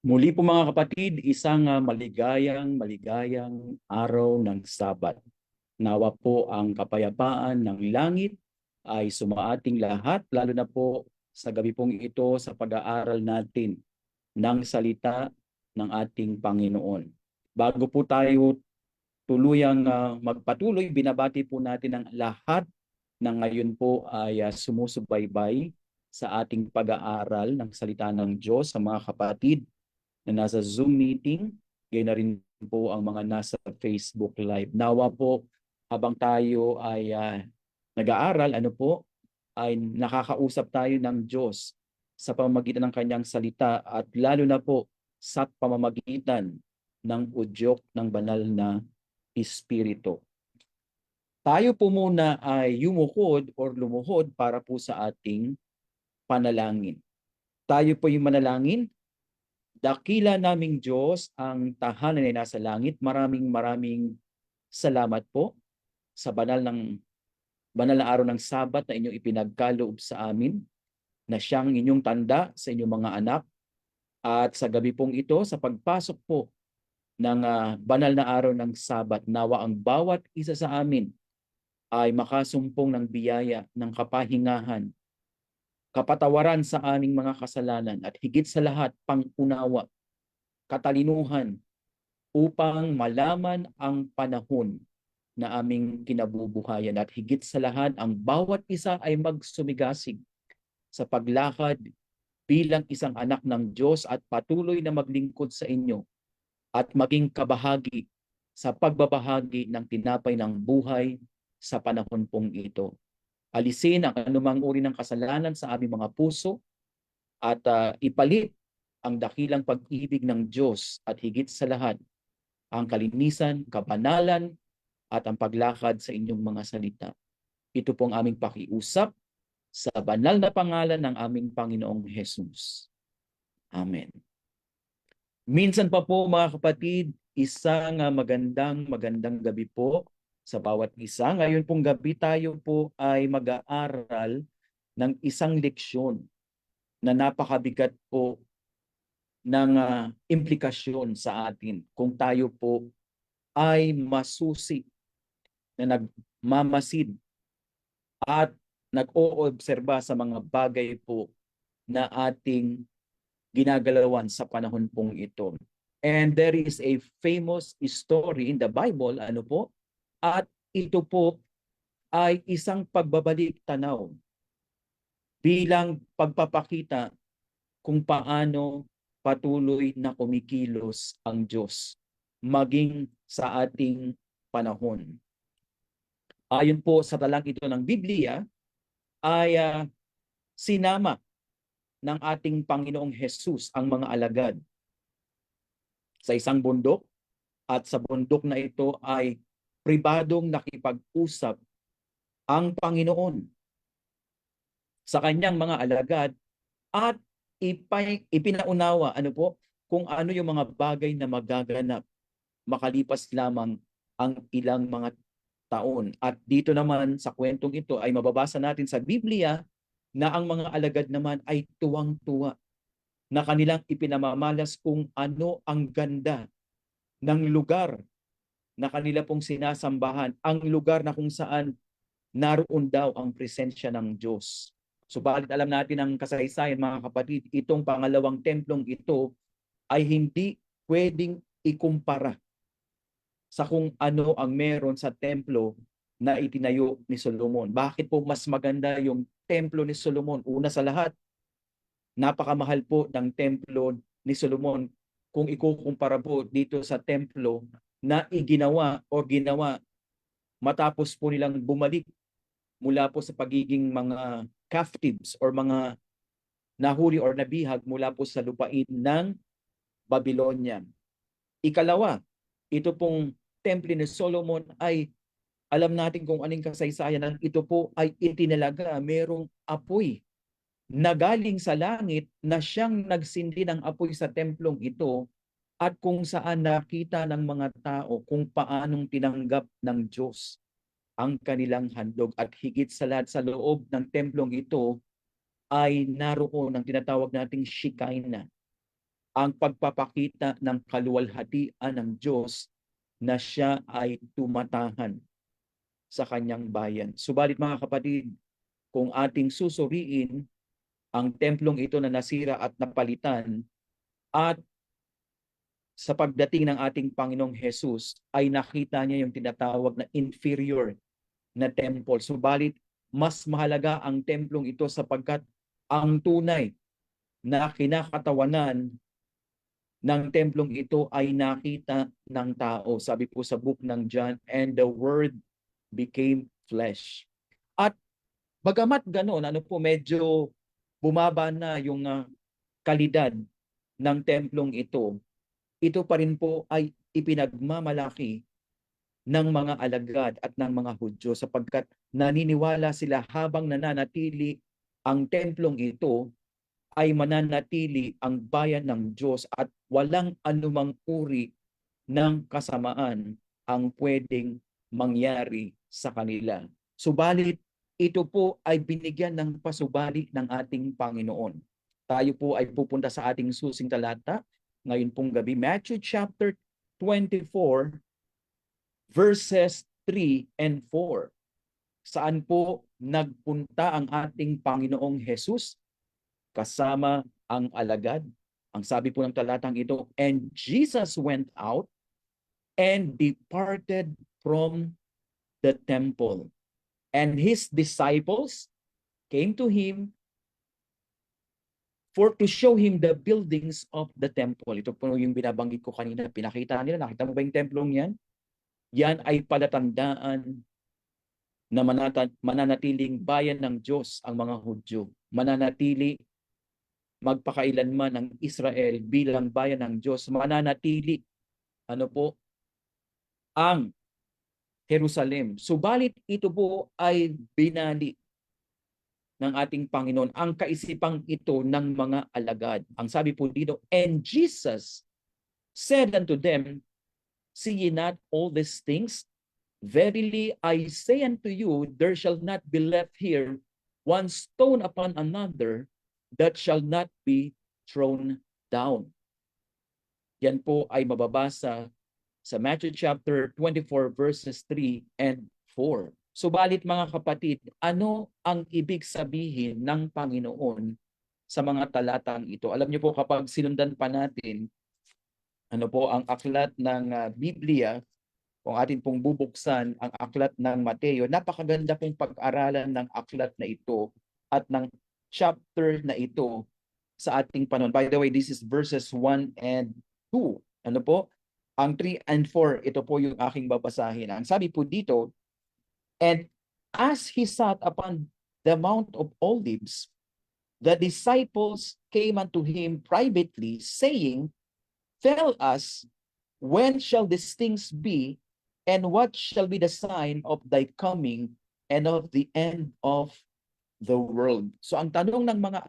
Muli po mga kapatid, isang maligayang araw ng Sabat. Nawa po ang kapayapaan ng langit ay sumaating lahat, lalo na po sa gabi pong ito sa pag-aaral natin ng salita ng ating Panginoon. Bago po tayo tuluyang magpatuloy, binabati po natin ang lahat na ngayon po ay sumusubaybay sa ating pag-aaral ng salita ng Diyos, sa mga kapatid na nasa Zoom meeting, gayon na rin po ang mga nasa Facebook Live. Nawa po habang tayo ay nag-aaral, ay nakakausap tayo ng Diyos sa pamamagitan ng kanyang salita at lalo na po sa pamamagitan ng udyok ng banal na Espiritu. Tayo po muna ay yumuhod or lumuhod para po sa ating panalangin. Tayo po yung manalangin. Dakila naming Diyos, ang tahanan ay nasa langit. Maraming salamat po sa banal na araw ng Sabat na inyong ipinagkaloob sa amin, na siyang inyong tanda sa inyong mga anak. At sa gabi pong ito, sa pagpasok po ng banal na araw ng Sabat, nawa ang bawat isa sa amin ay makasumpong ng biyaya, ng kapahingahan, kapatawaran sa aming mga kasalanan, at higit sa lahat, pangunawa, katalinuhan, upang malaman ang panahon na aming kinabubuhayan, at higit sa lahat ang bawat isa ay magsumigasig sa paglakad bilang isang anak ng Diyos at patuloy na maglingkod sa inyo at maging kabahagi sa pagbabahagi ng tinapay ng buhay sa panahon pong ito. Alisin ang anumang uri ng kasalanan sa aming mga puso at ipalit ang dakilang pag-ibig ng Diyos at higit sa lahat ang kalinisan, kabanalan, at ang paglakad sa inyong mga salita. Ito pong aming pakiusap sa banal na pangalan ng aming Panginoong Jesus. Amen. Minsan pa po mga kapatid, isang magandang gabi po sa bawat isa. Ngayon pong gabi tayo po ay mag-aaral ng isang leksyon na napakabigat po ng implikasyon sa atin kung tayo po ay masusi na nagmamasid at nag-oobserba sa mga bagay po na ating ginagalawan sa panahon pong ito. And there is a famous story in the Bible, at ito po ay isang pagbabalik tanaw bilang pagpapakita kung paano patuloy na kumikilos ang Diyos maging sa ating panahon. Ayon po sa talang ito ng Biblia, ay sinama ng ating Panginoong Jesus ang mga alagad sa isang bundok, at sa bundok na ito ay pribadong nakipag-usap ang Panginoon sa kanyang mga alagad at ipinaunawa kung ano yung mga bagay na magaganap makalipas lamang ang ilang mga taon. At dito naman sa kwentong ito ay mababasa natin sa Biblia na ang mga alagad naman ay tuwang-tuwa na kanilang ipinamamalas kung ano ang ganda ng lugar na kanila pong sinasambahan, ang lugar na kung saan naroon daw ang presensya ng Diyos. Subalit alam natin ang kasaysayan mga kapatid, itong pangalawang templong ito ay hindi pwedeng ikumpara sa kung ano ang meron sa templo na itinayo ni Solomon. Bakit po mas maganda yung templo ni Solomon? Una sa lahat, napakamahal po ng templo ni Solomon kung ikukumpara po dito sa templo na ginawa matapos po nilang bumalik mula po sa pagiging mga captives or mga nahuli or nabihag mula po sa lupain ng Babylonia. Ikalawa, ito pong temple ni Solomon ay alam natin kung anong kasaysayan, ito po ay itinalaga, merong apoy na galing sa langit na siyang nagsindi ng apoy sa templong ito, at kung saan nakita ng mga tao kung paanong tinanggap ng Diyos ang kanilang handog. At higit sa lahat, sa loob ng templong ito ay naroon ang tinatawag nating Shekinah, ang pagpapakita ng kaluwalhatian ng Diyos na siya ay tumatahan sa kanyang bayan. Subalit mga kapatid, kung ating susuriin ang templong ito na nasira at napalitan, at sa pagdating ng ating Panginoong Jesus ay nakita niya yung tinatawag na inferior na temple. Subalit mas mahalaga ang templong ito sapagkat ang tunay na kinakatawanan ng templong ito ay nakita ng tao. Sabi po sa book ng John, and the word became flesh. At bagamat ganoon, medyo bumaba na yung kalidad ng templong ito pa rin po ay ipinagmamalaki ng mga alagad at ng mga Hudyo sapagkat naniniwala sila habang nananatili ang templong ito ay mananatili ang bayan ng Diyos at walang anumang uri ng kasamaan ang pwedeng mangyari sa kanila. Subalit, ito po ay binigyan ng pasubali ng ating Panginoon. Tayo po ay pupunta sa ating susing talata ngayon pong gabi, Matthew chapter 24, verses 3 and 4. Saan po nagpunta ang ating Panginoong Jesus kasama ang alagad? Ang sabi po ng talatang ito, and Jesus went out and departed from the temple. And his disciples came to him for to show him the buildings of the temple. Ito po yung binabanggit ko kanina. Pinakita nila, nakita mo ba yung templong yan? Yan ay palatandaan na mananatiling bayan ng Diyos ang mga Hudyo. Mananatili magpakailanman ng Israel bilang bayan ng Diyos. Mananatili ang Jerusalem. Subalit ito po ay binali ng ating Panginoon ang kaisipang ito ng mga alagad. Ang sabi po dito, and Jesus said unto them, see ye not all these things? Verily I say unto you, there shall not be left here one stone upon another that shall not be thrown down. Yan po ay mababasa sa Matthew chapter 24 verses 3 and 4. Subalit mga kapatid, ano ang ibig sabihin ng Panginoon sa mga talatang ito? Alam niyo po, kapag sinundan pa natin ang aklat ng Biblia, kung atin pong bubuksan ang aklat ng Mateo, napakaganda pong pag-aralan ng aklat na ito at ng chapter na ito sa ating panahon. By the way, this is verses 1 and 2. Ang 3 and 4, ito po yung aking babasahin. Ang sabi po dito, and as he sat upon the Mount of Olives, the disciples came unto him privately, saying, tell us, when shall these things be, and what shall be the sign of thy coming and of the end of the world? So ang tanong ng mga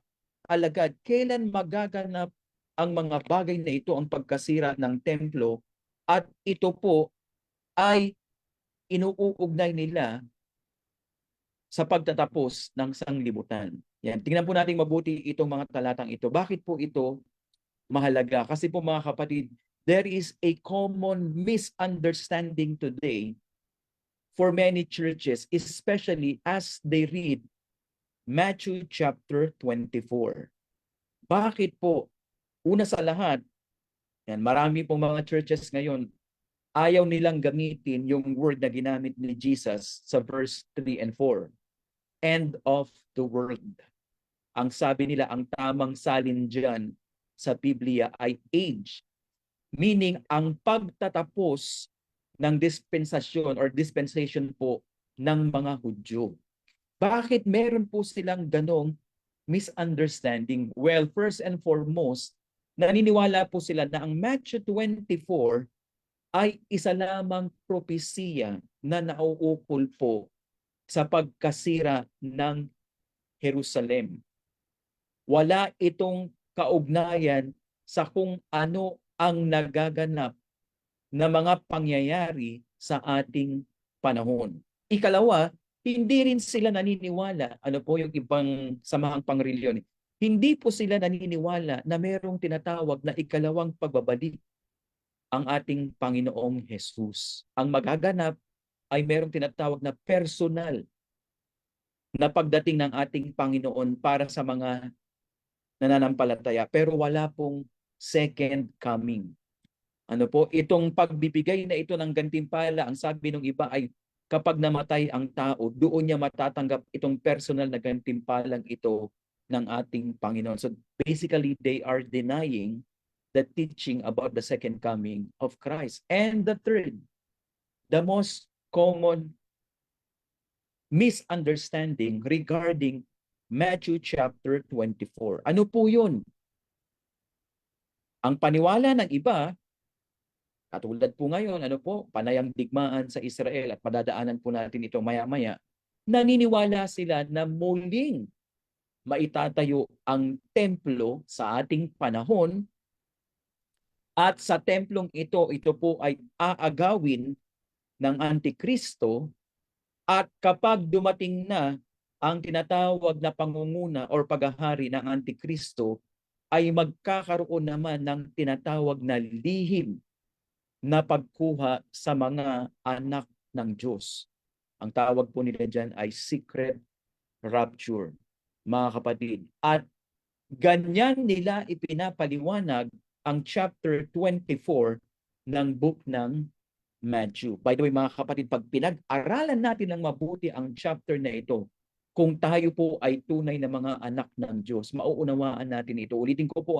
alagad, kailan magaganap ang mga bagay na ito, ang pagkasira ng templo, at ito po ay inuugnay nila sa pagtatapos ng sanglibutan. Yan, tingnan po natin mabuti itong mga talatang ito. Bakit po ito mahalaga? Kasi po mga kapatid, there is a common misunderstanding today for many churches, especially as they read Matthew chapter 24. Bakit po? Una sa lahat, marami pong mga churches ngayon, ayaw nilang gamitin yung word na ginamit ni Jesus sa verse 3 and 4. End of the world. Ang sabi nila, ang tamang salin dyan sa Biblia ay age. Meaning, ang pagtatapos ng dispensasyon or dispensation po ng mga Hudyo. Bakit meron po silang ganong misunderstanding? Well, first and foremost, naniniwala po sila na ang Matthew 24 ay isa lamang propesiya na nauukol po sa pagkasira ng Jerusalem. Wala itong kaugnayan sa kung ano ang nagaganap na mga pangyayari sa ating panahon. Ikalawa, hindi rin sila naniniwala, yung ibang samahang pangreliyon, Hindi po sila naniniwala na mayroong tinatawag na ikalawang pagbabalik ang ating Panginoong Jesus. Ang magaganap ay mayroong tinatawag na personal na pagdating ng ating Panginoon para sa mga nananampalataya, pero wala pong second coming. Ano po, itong pagbibigay na ito ng gantimpala, ang sabi ng iba ay kapag namatay ang tao, doon niya matatanggap itong personal na gantimpalang ito ng ating Panginoon. So basically, they are denying the teaching about the second coming of Christ. And the third, the most common misunderstanding regarding Matthew chapter 24. Ano po yun? Ang paniwala ng iba, katulad po ngayon, ano po, panayang digmaan sa Israel at padadaanan po natin ito maya-maya, naniniwala sila na muling maitatayo ang templo sa ating panahon at sa templong ito po ay aagawin ng Antikristo at kapag dumating na ang tinatawag na pangunguna or paghahari ng Antikristo ay magkakaroon naman ng tinatawag na lihim na pagkuha sa mga anak ng Diyos. Ang tawag po nila dyan ay secret rapture, mga kapatid. At ganyan nila ipinapaliwanag ang chapter 24 ng book ng Matthew. By the way, mga kapatid, pag pinag-aralan natin ng mabuti ang chapter na ito, kung tayo po ay tunay na mga anak ng Diyos, mauunawaan natin ito. Ulitin ko po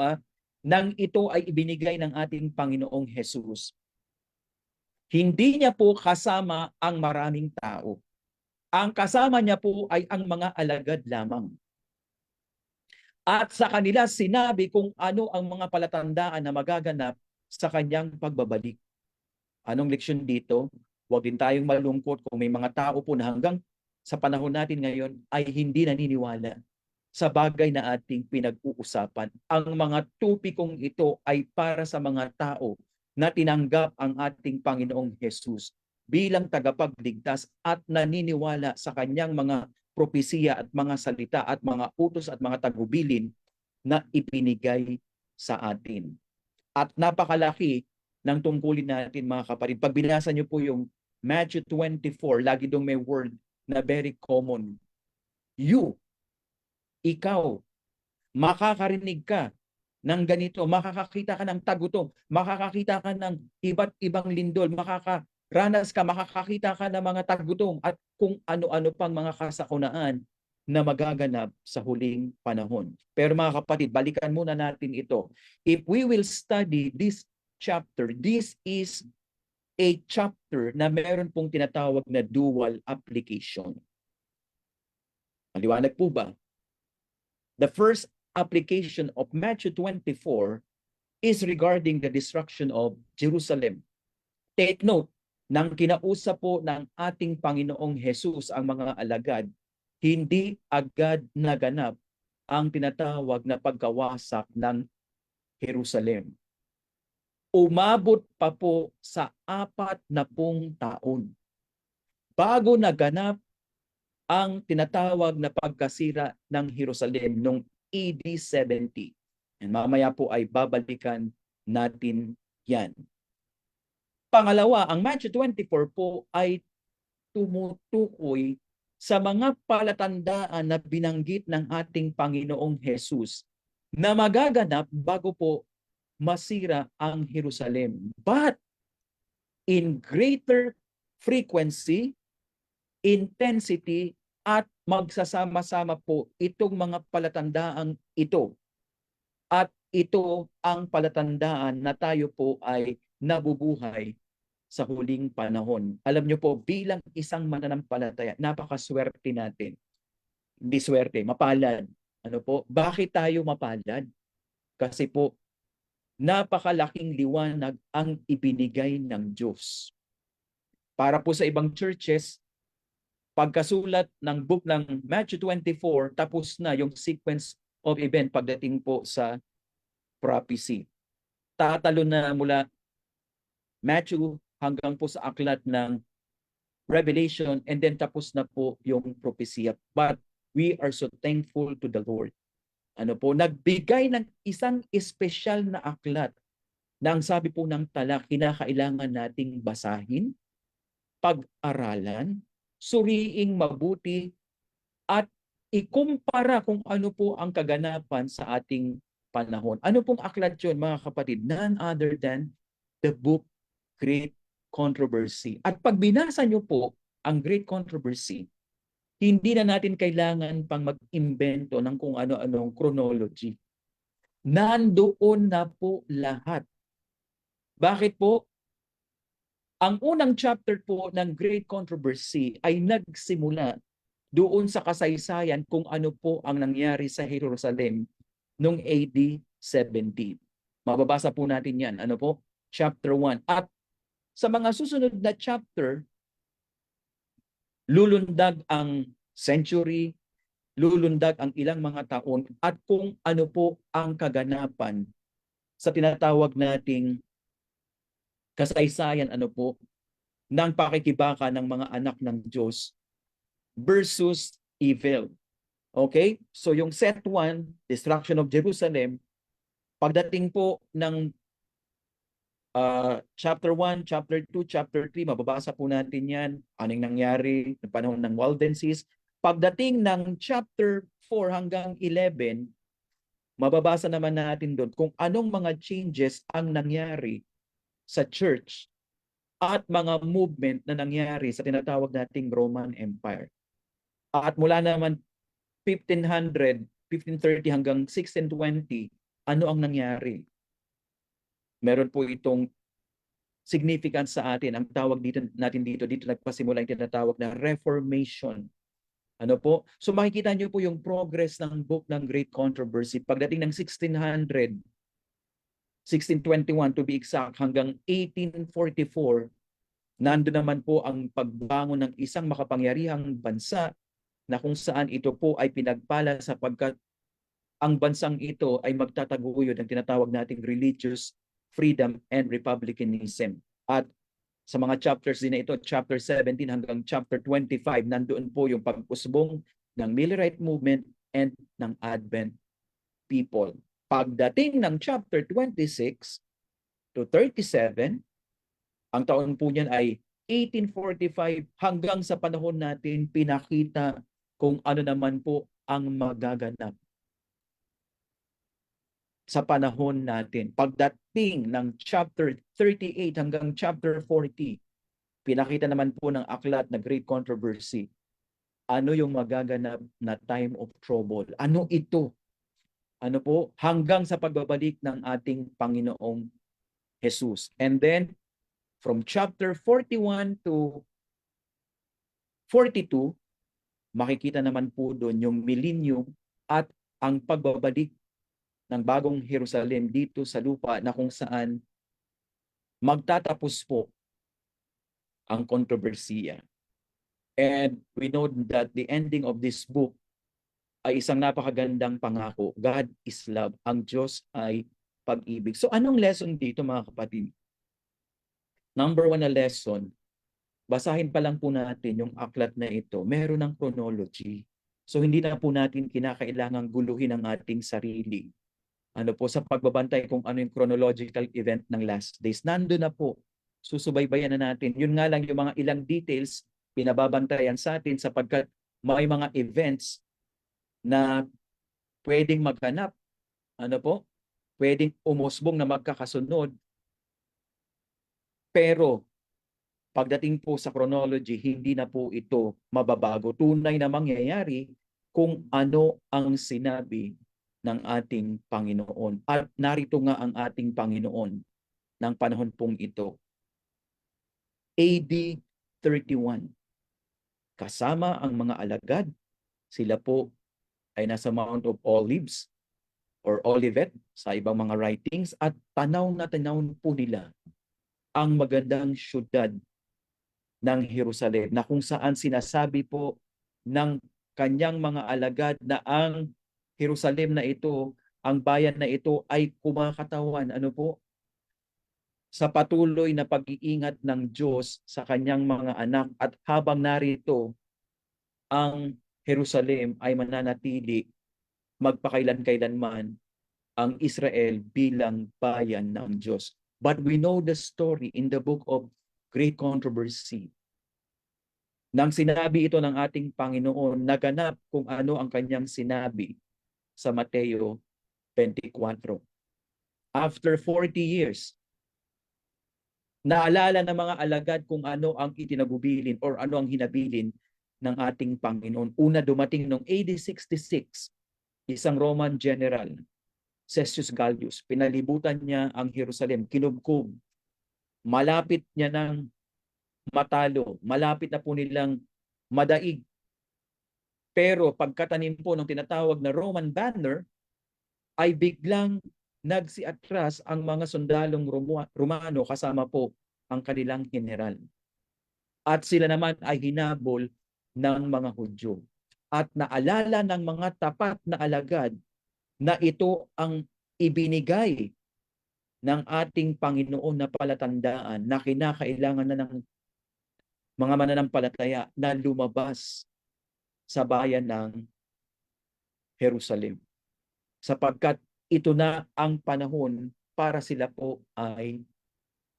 nang ito ay ibinigay ng ating Panginoong Jesus, hindi niya po kasama ang maraming tao. Ang kasama niya po ay ang mga alagad lamang. At sa kanila sinabi kung ano ang mga palatandaan na magaganap sa kanyang pagbabalik. Anong leksyon dito? Huwag din tayong malungkot kung may mga tao po na hanggang sa panahon natin ngayon ay hindi naniniwala sa bagay na ating pinag-uusapan. Ang mga tupikong ito ay para sa mga tao na tinanggap ang ating Panginoong Jesus bilang tagapagligtas at naniniwala sa kanyang mga propesiya at mga salita at mga utos at mga tagubilin na ipinigay sa atin. At napakalaki ng tungkulin natin, mga kapatid. Pag binasa niyo po yung Matthew 24, lagi dong may word na very common. You, ikaw, makakarinig ka ng ganito, makakakita ka ng tagutom, makakakita ka ng iba't ibang lindol, makakaranas ka, makakakita ka ng mga tagutom at kung ano-ano pang mga kasakunaan na magaganap sa huling panahon. Pero mga kapatid, balikan muna natin ito. If we will study this chapter, this is a chapter na meron pong tinatawag na dual application. Maliwanag po ba? The first application of Matthew 24 is regarding the destruction of Jerusalem. Take note, nang kinausap po ng ating Panginoong Jesus ang mga alagad, hindi agad naganap ang tinatawag na pagkawasak ng Jerusalem. Umabot pa po sa 40 taon bago naganap ang tinatawag na pagkasira ng Jerusalem noong AD 70. And mamaya po ay babalikan natin yan. Pangalawa, ang Matthew 24 po ay tumutukoy sa mga palatandaan na binanggit ng ating Panginoong Jesus na magaganap bago po masira ang Jerusalem. But in greater frequency, intensity, at magsasama-sama po itong mga palatandaang ito. At ito ang palatandaan na tayo po ay nabubuhay sa huling panahon. Alam niyo po, bilang isang mananampalataya, napakaswerte natin. Hindi swerte, mapalad. Ano po? Bakit tayo mapalad? Kasi po, napakalaking liwanag ang ibinigay ng Diyos. Para po sa ibang churches, pagkasulat ng book ng Matthew 24, tapos na yung sequence of event pagdating po sa prophecy. Tatalo na mula Matthew hanggang po sa aklat ng Revelation, and then tapos na po yung propesya. But we are so thankful to the Lord nagbigay ng isang espesyal na aklat na ang sabi po ng tala, kinakailangan nating basahin, pag-aralan, suriing mabuti, at ikumpara kung ano po ang kaganapan sa ating panahon. Ano pong aklat yun, mga kapatid? None other than the book Great Controversy. At pag binasa nyo po ang Great Controversy, hindi na natin kailangan pang mag-imbento ng kung ano-anong chronology. Nandoon na po lahat. Bakit po? Ang unang chapter po ng Great Controversy ay nagsimula doon sa kasaysayan kung ano po ang nangyari sa Jerusalem noong AD 70. Mababasa po natin yan. Ano po? Chapter 1. At sa mga susunod na chapter, lulundag ang century, lulundag ang ilang mga taon, at kung ano po ang kaganapan sa tinatawag nating kasaysayan ng pakikibaka ng mga anak ng Diyos versus evil. Okay? So yung set 1, destruction of Jerusalem, pagdating po ng chapter 1, chapter 2, chapter 3, mababasa po natin yan, anong nangyari ng panahon ng Waldenses. Pagdating ng chapter 4 hanggang 11, mababasa naman natin doon kung anong mga changes ang nangyari sa church at mga movement na nangyari sa tinatawag nating Roman Empire. At mula naman 1500, 1530 hanggang 1620, ano ang nangyari? Meron po itong significance sa atin. Ang tawag natin dito nagpasimula yung tinatawag na Reformation. Ano po? So makikita niyo po yung progress ng book ng Great Controversy. Pagdating ng 1600, 1621 to be exact, hanggang 1844, nando naman po ang pagbangon ng isang makapangyarihang bansa na kung saan ito po ay pinagpala sapagkat ang bansang ito ay magtataguyod ng tinatawag nating religious freedom and republicanism. At sa mga chapters din na ito, chapter 17 hanggang chapter 25, nandoon po yung pag-usbong ng Millerite movement and ng Advent people. Pagdating ng chapter 26 to 37, ang taon po niyan ay 1845 hanggang sa panahon natin pinakita kung ano naman po ang magaganap sa panahon natin. Pagdating ng chapter 38 hanggang chapter 40, pinakita naman po ng aklat na Great Controversy, ano yung magaganap na time of trouble. Ano ito? Ano po? Hanggang sa pagbabalik ng ating Panginoong Jesus. And then, from chapter 41 to 42, makikita naman po doon yung millennium at ang pagbabalik ng bagong Jerusalem dito sa lupa na kung saan magtatapos po ang kontrobersiya. And we know that the ending of this book ay isang napakagandang pangako. God is love. Ang Diyos ay pag-ibig. So anong lesson dito, mga kapatid? Number 1 na lesson, basahin pa lang po natin yung aklat na ito. Meron ng chronology. So hindi na po natin kinakailangang guluhin ang ating sarili. Ano po sa pagbabantay kung ano yung chronological event ng last days. Nando na po. Susubaybayan na natin. Yun nga lang yung mga ilang details pinababantayan sa atin sapagkat may mga events na pwedeng maghanap. Ano po? Pwedeng umusbong na magkakasunod. Pero pagdating po sa chronology, hindi na po ito mababago. Tunay na mangyayari kung ano ang sinabi ng ating Panginoon. At narito nga ang ating Panginoon ng panahon pong ito. AD 31. Kasama ang mga alagad, sila po ay nasa Mount of Olives or Olivet sa ibang mga writings at tanaw na tanaw po nila ang magandang syudad ng Jerusalem na kung saan sinasabi po ng kanyang mga alagad na ang Jerusalem na ito, ang bayan na ito ay kumakatawan sa patuloy na pag-iingat ng Diyos sa kanyang mga anak at habang narito ang Jerusalem ay mananatili magpakailan-kailanman ang Israel bilang bayan ng Diyos. But we know the story in the book of Great Controversy. Nang sinabi ito ng ating Panginoon, naganap kung ano ang kanyang sinabi sa Mateo 24. After 40 years, naalala ng mga alagad kung ano ang itinagubilin or ano ang hinabilin ng ating Panginoon. Una dumating noong AD 66, isang Roman general, Cestius Gallus. Pinalibutan niya ang Jerusalem, kinubkob. Malapit niya ng matalo, malapit na po nilang madaig. Pero pagkatanim po ng tinatawag na Roman banner, ay biglang nagsiatras ang mga sundalong Romano kasama po ang kanilang general. At sila naman ay hinabol ng mga Hudyo. At naalala ng mga tapat na alagad na ito ang ibinigay ng ating Panginoon na palatandaan na kinakailangan na ng mga mananampalataya na lumabas sa bayan ng Jerusalem. Sapagkat ito na ang panahon para sila po ay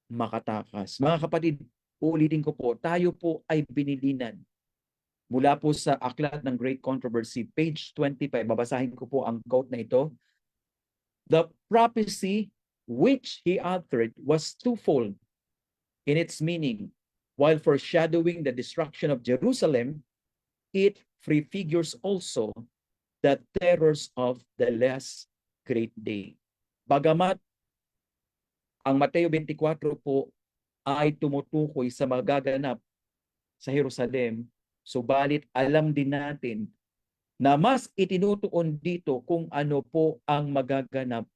makatakas. Mga kapatid, uulitin ko po, tayo po ay binilinan mula po sa Aklat ng Great Controversy, page 25. Babasahin ko po ang quote na ito. The prophecy which he uttered was twofold in its meaning. While foreshadowing the destruction of Jerusalem, it prefigures also the terrors of the last great day. Bagamat ang Mateo 24 po ay tumutukoy sa magaganap sa Jerusalem, subalit alam din natin na mas itinutuon dito kung ano po ang magaganap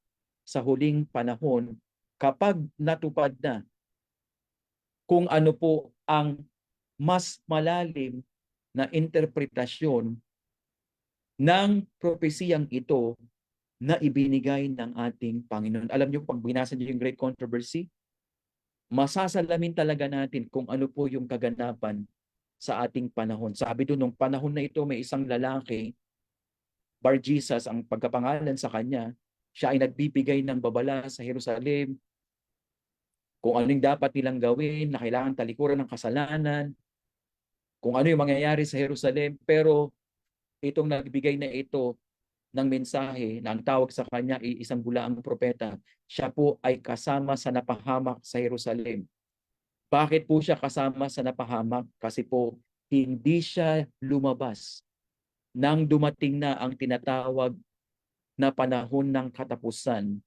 sa huling panahon kapag natupad na, kung ano po ang mas malalim na interpretasyon ng propesiyang ito na ibinigay ng ating Panginoon. Alam niyo, pag binasa niyo yung Great Controversy, masasalamin talaga natin kung ano po yung kaganapan sa ating panahon. Sabi doon, nung panahon na ito, may isang lalaki, Bar-Jesus ang pagkapangalan sa kanya, siya ay nagbibigay ng babala sa Jerusalem, kung ano yung dapat nilang gawin, na kailangan talikuran ng kasalanan, kung ano yung mangyayari sa Jerusalem. Pero itong nagbigay na ito ng mensahe na ang tawag sa kanya ay isang bulaang propeta, siya po ay kasama sa napahamak sa Jerusalem. Bakit po siya kasama sa napahamak? Kasi po hindi siya lumabas nang dumating na ang tinatawag na panahon ng katapusan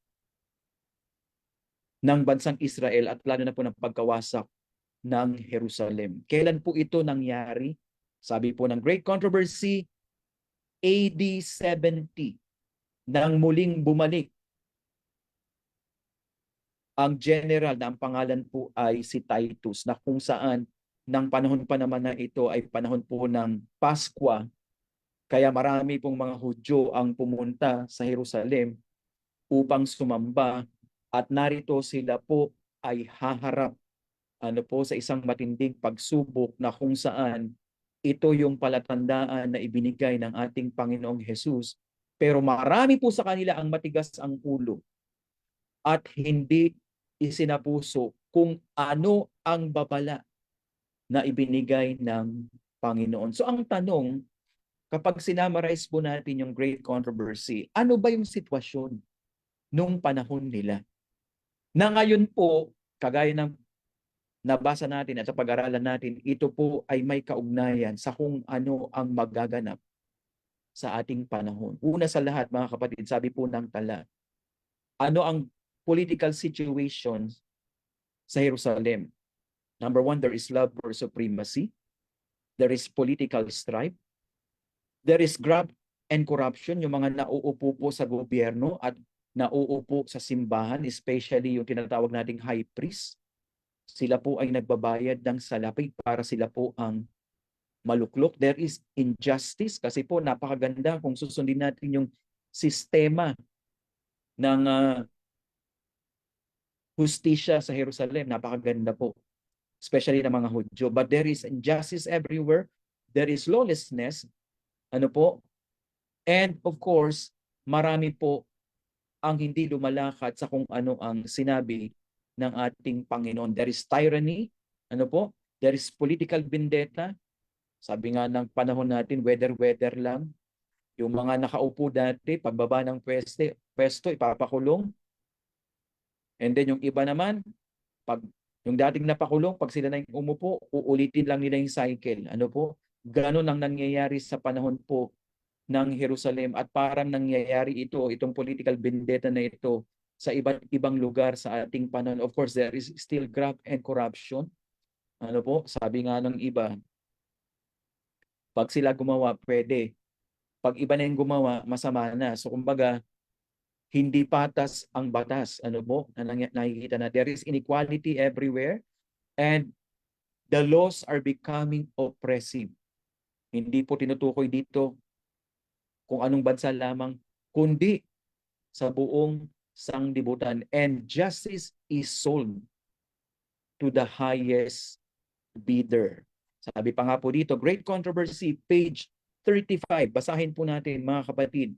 ng bansang Israel at lalo na po ng pagkawasak ng Jerusalem. Kailan po ito nangyari? Sabi po ng Great Controversy, AD 70, nang muling bumalik ang general na ang pangalan po ay si Titus, na kung saan ng panahon pa naman na ito ay panahon po ng Paskwa, kaya marami pong mga Hudyo ang pumunta sa Jerusalem upang sumamba, at narito sila po ay haharap po sa isang matinding pagsubok na kung saan ito yung palatandaan na ibinigay ng ating Panginoong Hesus. Pero marami po sa kanila ang matigas ang ulo at hindi isinapuso kung ano ang babala na ibinigay ng Panginoon. So ang tanong, kapag sinamarize po natin yung Great Controversy, ano ba yung sitwasyon nung panahon nila? Na ngayon po, kagaya ng nabasa natin at sa pag-aralan natin, ito po ay may kaugnayan sa kung ano ang magaganap sa ating panahon. Una sa lahat, mga kapatid, sabi po ng tala, ano ang political situation sa Jerusalem? Number one, there is love for supremacy. There is political strife. There is graft and corruption, yung mga nauupo po sa gobyerno at nauupo sa simbahan, especially yung tinatawag nating high priest. Sila po ay nagbabayad ng salapi para sila po ang maluklok. There is injustice kasi po napakaganda kung susundin natin yung sistema ng hustisya sa Jerusalem. Napakaganda po, especially ng mga Hudyo. But there is injustice everywhere. There is lawlessness. Ano po? And of course, marami po ang hindi lumalakad sa kung ano ang sinabi ng ating Panginoon. There is tyranny, ano po? There is political vendetta. Sabi nga ng panahon natin, weather lang. Yung mga nakaupo dati, pagbaba ng pwesto, ipapakulong. And then yung iba naman, pag yung dating napakulong, pag sila na yung umupo, uulitin lang nila yung cycle. Ano po? Ganon ang nangyayari sa panahon po ng Jerusalem at parang nangyayari itong political vendetta na ito sa iba't ibang lugar sa ating panahon. Of course, there is still graft and corruption. Ano po? Sabi nga ng iba, pag sila gumawa, pwede. Pag iba na yung gumawa, masama na. So kumbaga, hindi patas ang batas. Ano po? Nakikita na there is inequality everywhere and the laws are becoming oppressive. Hindi po tinutukoy dito kung anong bansa lamang, kundi sa buong sanglibutan. And justice is sold to the highest bidder. Sabi pa nga po dito, Great Controversy, page 35. Basahin po natin mga kapatid.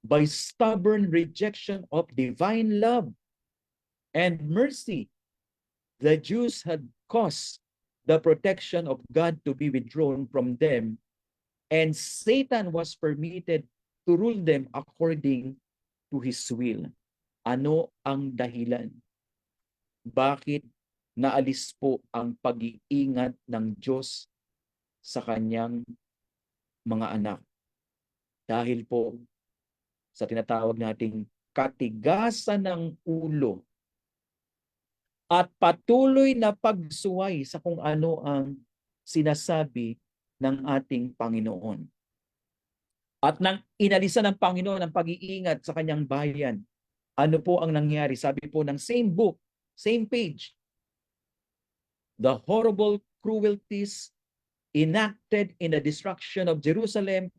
By stubborn rejection of divine love and mercy, the Jews had caused the protection of God to be withdrawn from them, and Satan was permitted to rule them according to his will. Ano ang dahilan? Bakit naalis po ang pag-iingat ng Diyos sa kanyang mga anak? Dahil po sa tinatawag nating katigasan ng ulo at patuloy na pagsuway sa kung ano ang sinasabi ng ating Panginoon. At nang inalisan ng Panginoon ang pag-iingat sa kanyang bayan, ano po ang nangyari? Sabi po ng same book, same page, the horrible cruelties enacted in the destruction of Jerusalem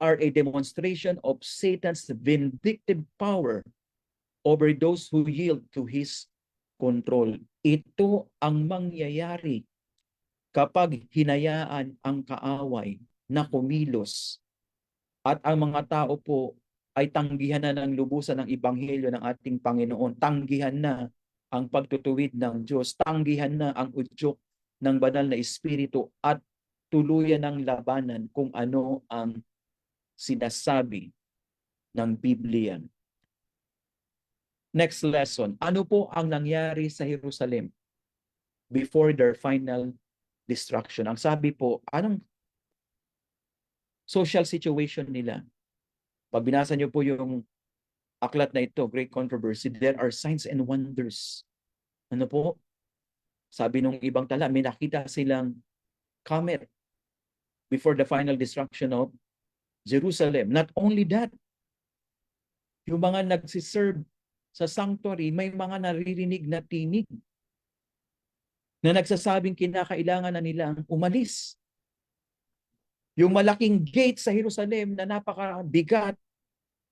are a demonstration of Satan's vindictive power over those who yield to his control. Ito ang mangyayari kapag hinayaan ang kaaway na kumilos at ang mga tao po ay tanggihan na ng lubusan ng ebanghelyo ng ating Panginoon. Tanggihan na ang pagtutuwid ng Diyos. Tanggihan na ang udyok ng banal na Espiritu at tuluyan ng labanan kung ano ang sinasabi ng Biblia. Next lesson. Ano po ang nangyari sa Jerusalem before their final destruction? Ang sabi po, anong social situation nila? Pag binasa niyo po yung aklat na ito, Great Controversy, there are signs and wonders. Ano po? Sabi nung ibang tala, may nakita silang comet before the final destruction of Jerusalem. Not only that, yung mga nagsiserve sa sanctuary, may mga naririnig na tinig na nagsasabing kinakailangan na nilang umalis. Yung malaking gate sa Jerusalem na napakabigat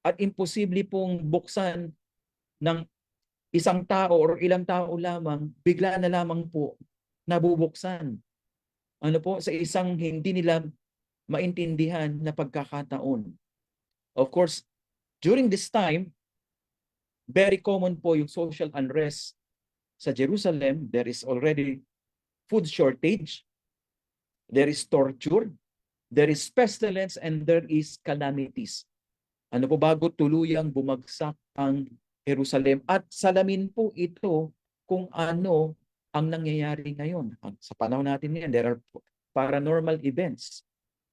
at imposible pong buksan ng isang tao or ilang tao lamang, bigla na lamang po nabubuksan. Ano po? Sa isang hindi nila maintindihan na pagkakataon. Of course, during this time, very common po yung social unrest sa Jerusalem. There is already food shortage, there is torture, there is pestilence, and there is calamities. Ano po, bago tuluyang bumagsak ang Jerusalem. At salamin po ito kung ano ang nangyayari ngayon. Sa panahon natin ngayon, there are paranormal events.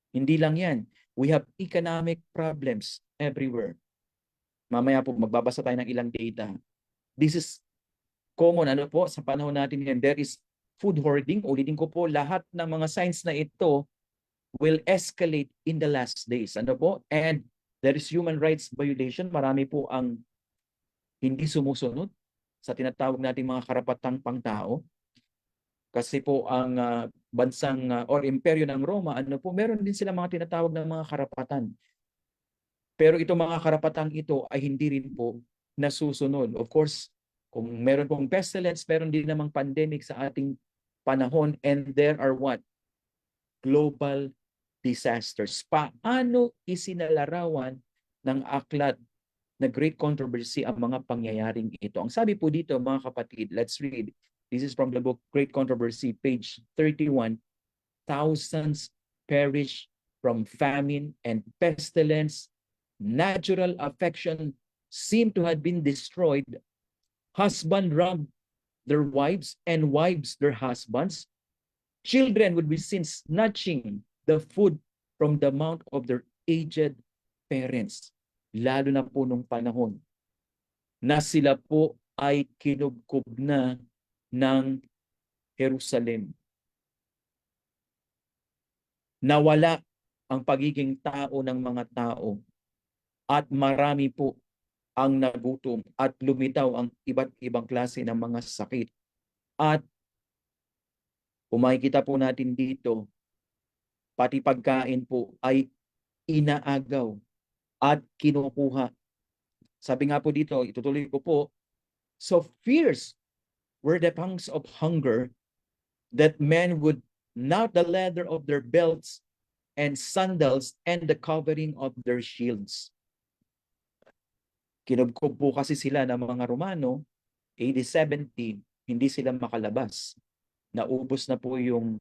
Hindi lang yan. We have economic problems everywhere. Mamaya po magbabasa tayo ng ilang data. This is common, ano po, sa panahon natin ngayon. There is food hoarding. Ulitin ko po, lahat ng mga signs na ito will escalate in the last days. Ano po? And there is human rights violation. Marami po ang hindi sumusunod sa tinatawag nating mga karapatang pangtao. Kasi po ang bansang or imperyo ng Roma, ano po, meron din sila mga tinatawag ng mga karapatan. Pero itong mga karapatang ito ay hindi rin po nasusunod. Of course, kung meron pong pestilence, meron din namang pandemic sa ating panahon, and there are what? Global disasters. Paano isinalarawan ng aklat na great controversy ang mga pangyayaring ito. Ang sabi po dito, mga kapatid, let's read. This is from the book Great Controversy, page 31. Thousands perish from famine and pestilence. Natural affection seemed to have been destroyed. Husband robbed their wives and wives their husbands. Children would be seen snatching the food from the mouth of their aged parents. Lalo na po nung panahon na sila po ay kinubkob na ng Jerusalem. Nawala ang pagiging tao ng mga tao at marami po ang nagutom at lumitaw ang iba't ibang klase ng mga sakit. At kung makikita po natin dito, pati pagkain po ay inaagaw at kinukuha. Sabi nga po dito, itutuloy ko po, so fierce were the pangs of hunger that men would knot the leather of their belts and sandals and the covering of their shields. Kinubkob po kasi sila ng mga Romano, AD 70, hindi sila makalabas. Naubos na po yung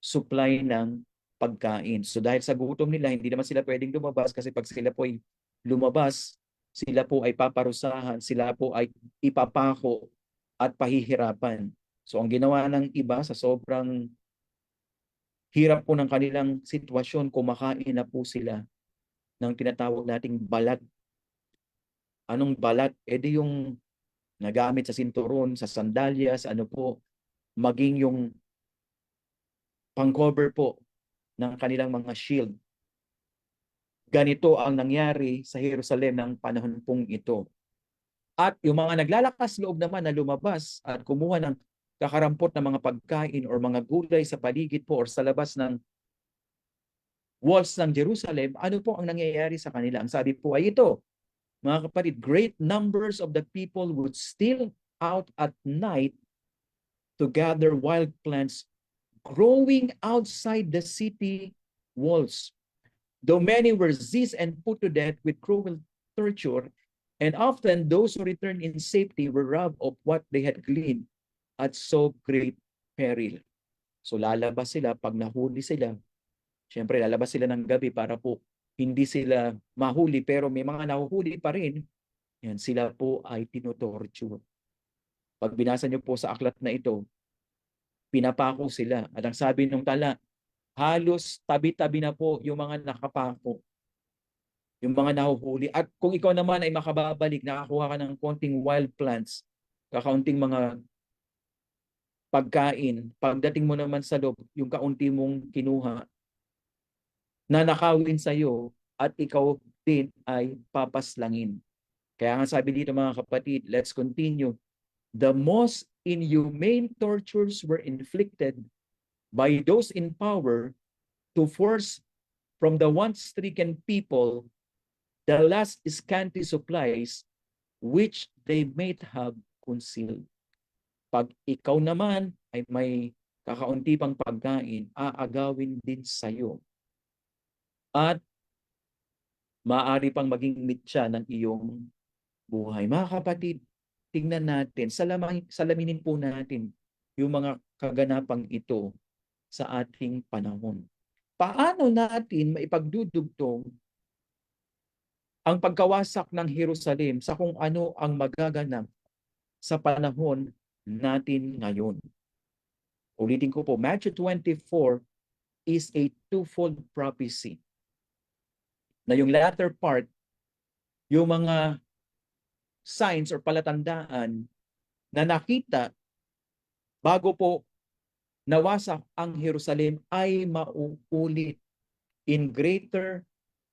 supply ng pagkain. So dahil sa gutom nila, hindi naman sila pwedeng lumabas kasi pag sila po ay lumabas, sila po ay paparusahan, sila po ay ipapako at pahihirapan. So ang ginawa ng iba sa sobrang hirap po ng kanilang sitwasyon, kumakain na po sila ng tinatawag nating balat. Anong balat? E di yung nagamit sa sinturon, sa sandalyas, ano po, maging yung pang-cover po ng kanilang mga shield. Ganito ang nangyari sa Jerusalem ng panahon pong ito. At yung mga naglalakas loob naman na lumabas at kumuha ng kakarampot na mga pagkain or mga gulay sa paligid po or sa labas ng walls ng Jerusalem, ano po ang nangyayari sa kanila? Ang sabi po ay ito, mga kapatid, great numbers of the people would steal out at night to gather wild plants growing outside the city walls. Though many were seized and put to death with cruel torture, and often those who returned in safety were robbed of what they had gleaned at so great peril. So lalabas sila, pag nahuli sila, syempre lalabas sila ng gabi para po hindi sila mahuli, pero may mga nahuhuli pa rin, yan, sila po ay tinotorture. Pag binasa niyo po sa aklat na ito, pinapako sila. At ang sabi ng tala, halos tabi-tabi na po yung mga nakapako, yung mga nahuhuli. At kung ikaw naman ay makababalik, nakakuha ka ng konting wild plants, kakaunting mga pagkain, pagdating mo naman sa loob, yung kaunti mong kinuha, nanakawin sa iyo at ikaw din ay papaslangin. Kaya nga sabi dito mga kapatid, let's continue. The most inhumane tortures were inflicted by those in power to force from the once-stricken people the last scanty supplies which they might have concealed. Pag ikaw naman ay may kakaunti pang pagkain, aagawin din sa iyo. At maaari pang maging mitya ng iyong buhay. Mga kapatid, tingnan natin, salaminin po natin yung mga kaganapang ito sa ating panahon. Paano natin maipagdudugtong ang pagkawasak ng Jerusalem sa kung ano ang magaganap sa panahon natin ngayon? Ulitin ko po, Matthew 24 is a twofold prophecy. Na yung latter part, yung mga signs or palatandaan na nakita bago po nawasak ang Jerusalem ay mauulit in greater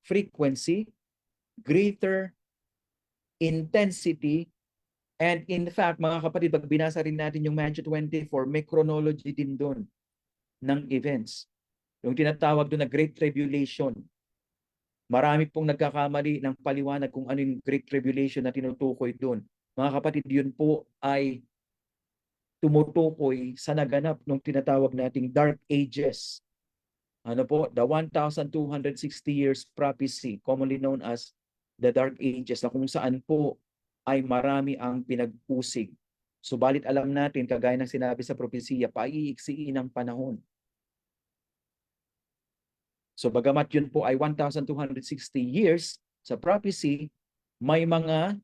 frequency, greater intensity, and in fact, mga kapatid, pag binasa rin natin yung Matthew 24, may chronology din doon ng events. Yung tinatawag doon na Great Tribulation. Marami pong nagkakamali ng paliwanag kung ano yung Great Tribulation na tinutukoy doon. Mga kapatid, yun po ay tumutukoy sa naganap ng tinatawag nating Dark Ages. Ano po? The 1,260 years prophecy, commonly known as the Dark Ages na kung saan po ay marami ang pinag-usig. Subalit alam natin, kagaya ng sinabi sa propesiya, paiiksiin ang panahon. So bagamat yun po ay 1,260 years sa prophecy, may mga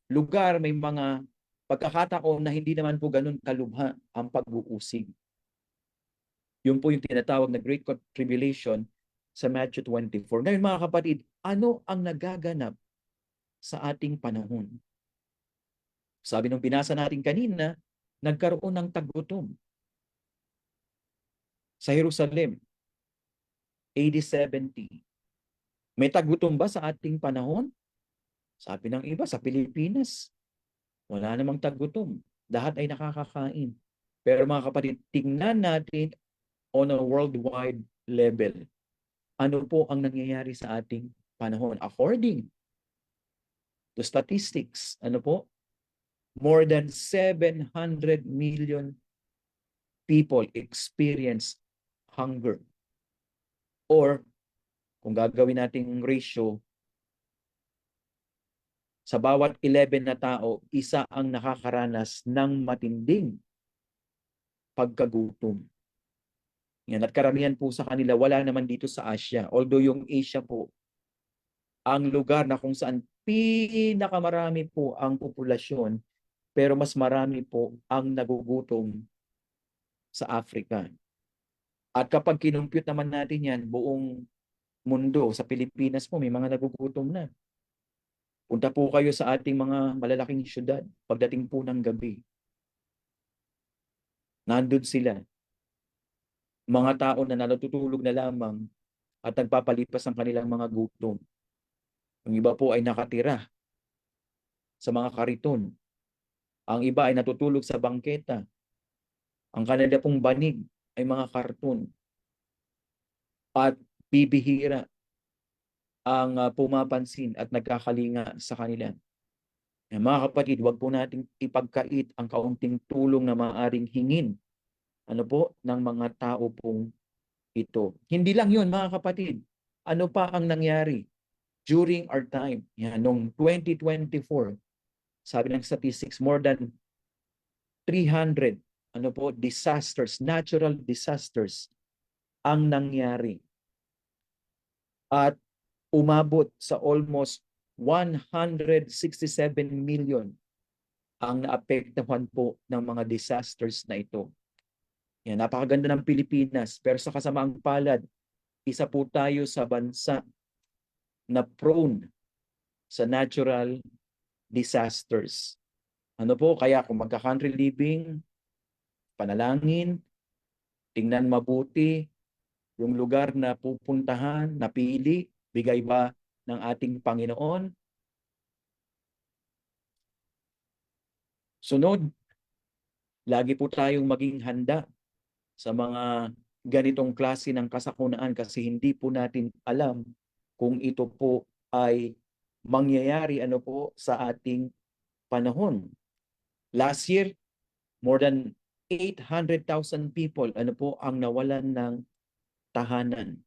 lugar, may mga pagkakataon na hindi naman po ganun kalubha ang pag-uusig. Yun po yung tinatawag na Great Tribulation sa Matthew 24. Ngayon mga kapatid, ano ang nagaganap sa ating panahon? Sabi nung binasa natin kanina, nagkaroon ng taggutom sa Jerusalem, AD 70. May taggutom ba sa ating panahon? Sabi ng iba, sa Pilipinas, wala namang taggutom. Lahat ay nakakakain. Pero mga kapatid, tingnan natin on a worldwide level. Ano po ang nangyayari sa ating panahon? According to statistics, ano po? More than 700 million people experience hunger. Or, kung gagawin nating ratio, sa bawat 11 na tao, isa ang nakakaranas ng matinding pagkagutom. Yan, at karamihan po sa kanila, wala naman dito sa Asia. Although yung Asia po, ang lugar na kung saan pinakamarami po ang populasyon, pero mas marami po ang nagugutom sa Africa. At kapag kinumpute naman natin yan, buong mundo, sa Pilipinas po, may mga nagugutom na. Punta po kayo sa ating mga malalaking syudad, pagdating po ng gabi. Nandun sila. Mga tao na natutulog na lamang at nagpapalipas ang kanilang mga gutom. Yung iba po ay nakatira sa mga kariton. Ang iba ay natutulog sa bangketa. Ang kanila pong banig ay mga karton. At bibihira ang pumapansin at nagkakalinga sa kanila. Mga kapatid, huwag po nating ipagkait ang kaunting tulong na maaaring hingin ng mga tao pong ito. Hindi lang yun, mga kapatid. Ano pa ang nangyari during our time? Yan, noong 2024, sabi ng statistics, more than 300 disasters, natural disasters ang nangyari. At umabot sa almost 167 million ang naapektuhan po ng mga disasters na ito. Yan, napakaganda ng Pilipinas, pero sa kasamaang palad, isa po tayo sa bansa na prone sa natural disasters. Kaya kung magka-country living, panalangin, tingnan mabuti yung lugar na pupuntahan, napili, bigay ba ng ating Panginoon? Sunod, lagi po tayong maging handa sa mga ganitong klase ng kasakunaan kasi hindi po natin alam kung ito po ay mangyayari sa ating panahon. Last year, more than 800,000 people ang nawalan ng tahanan.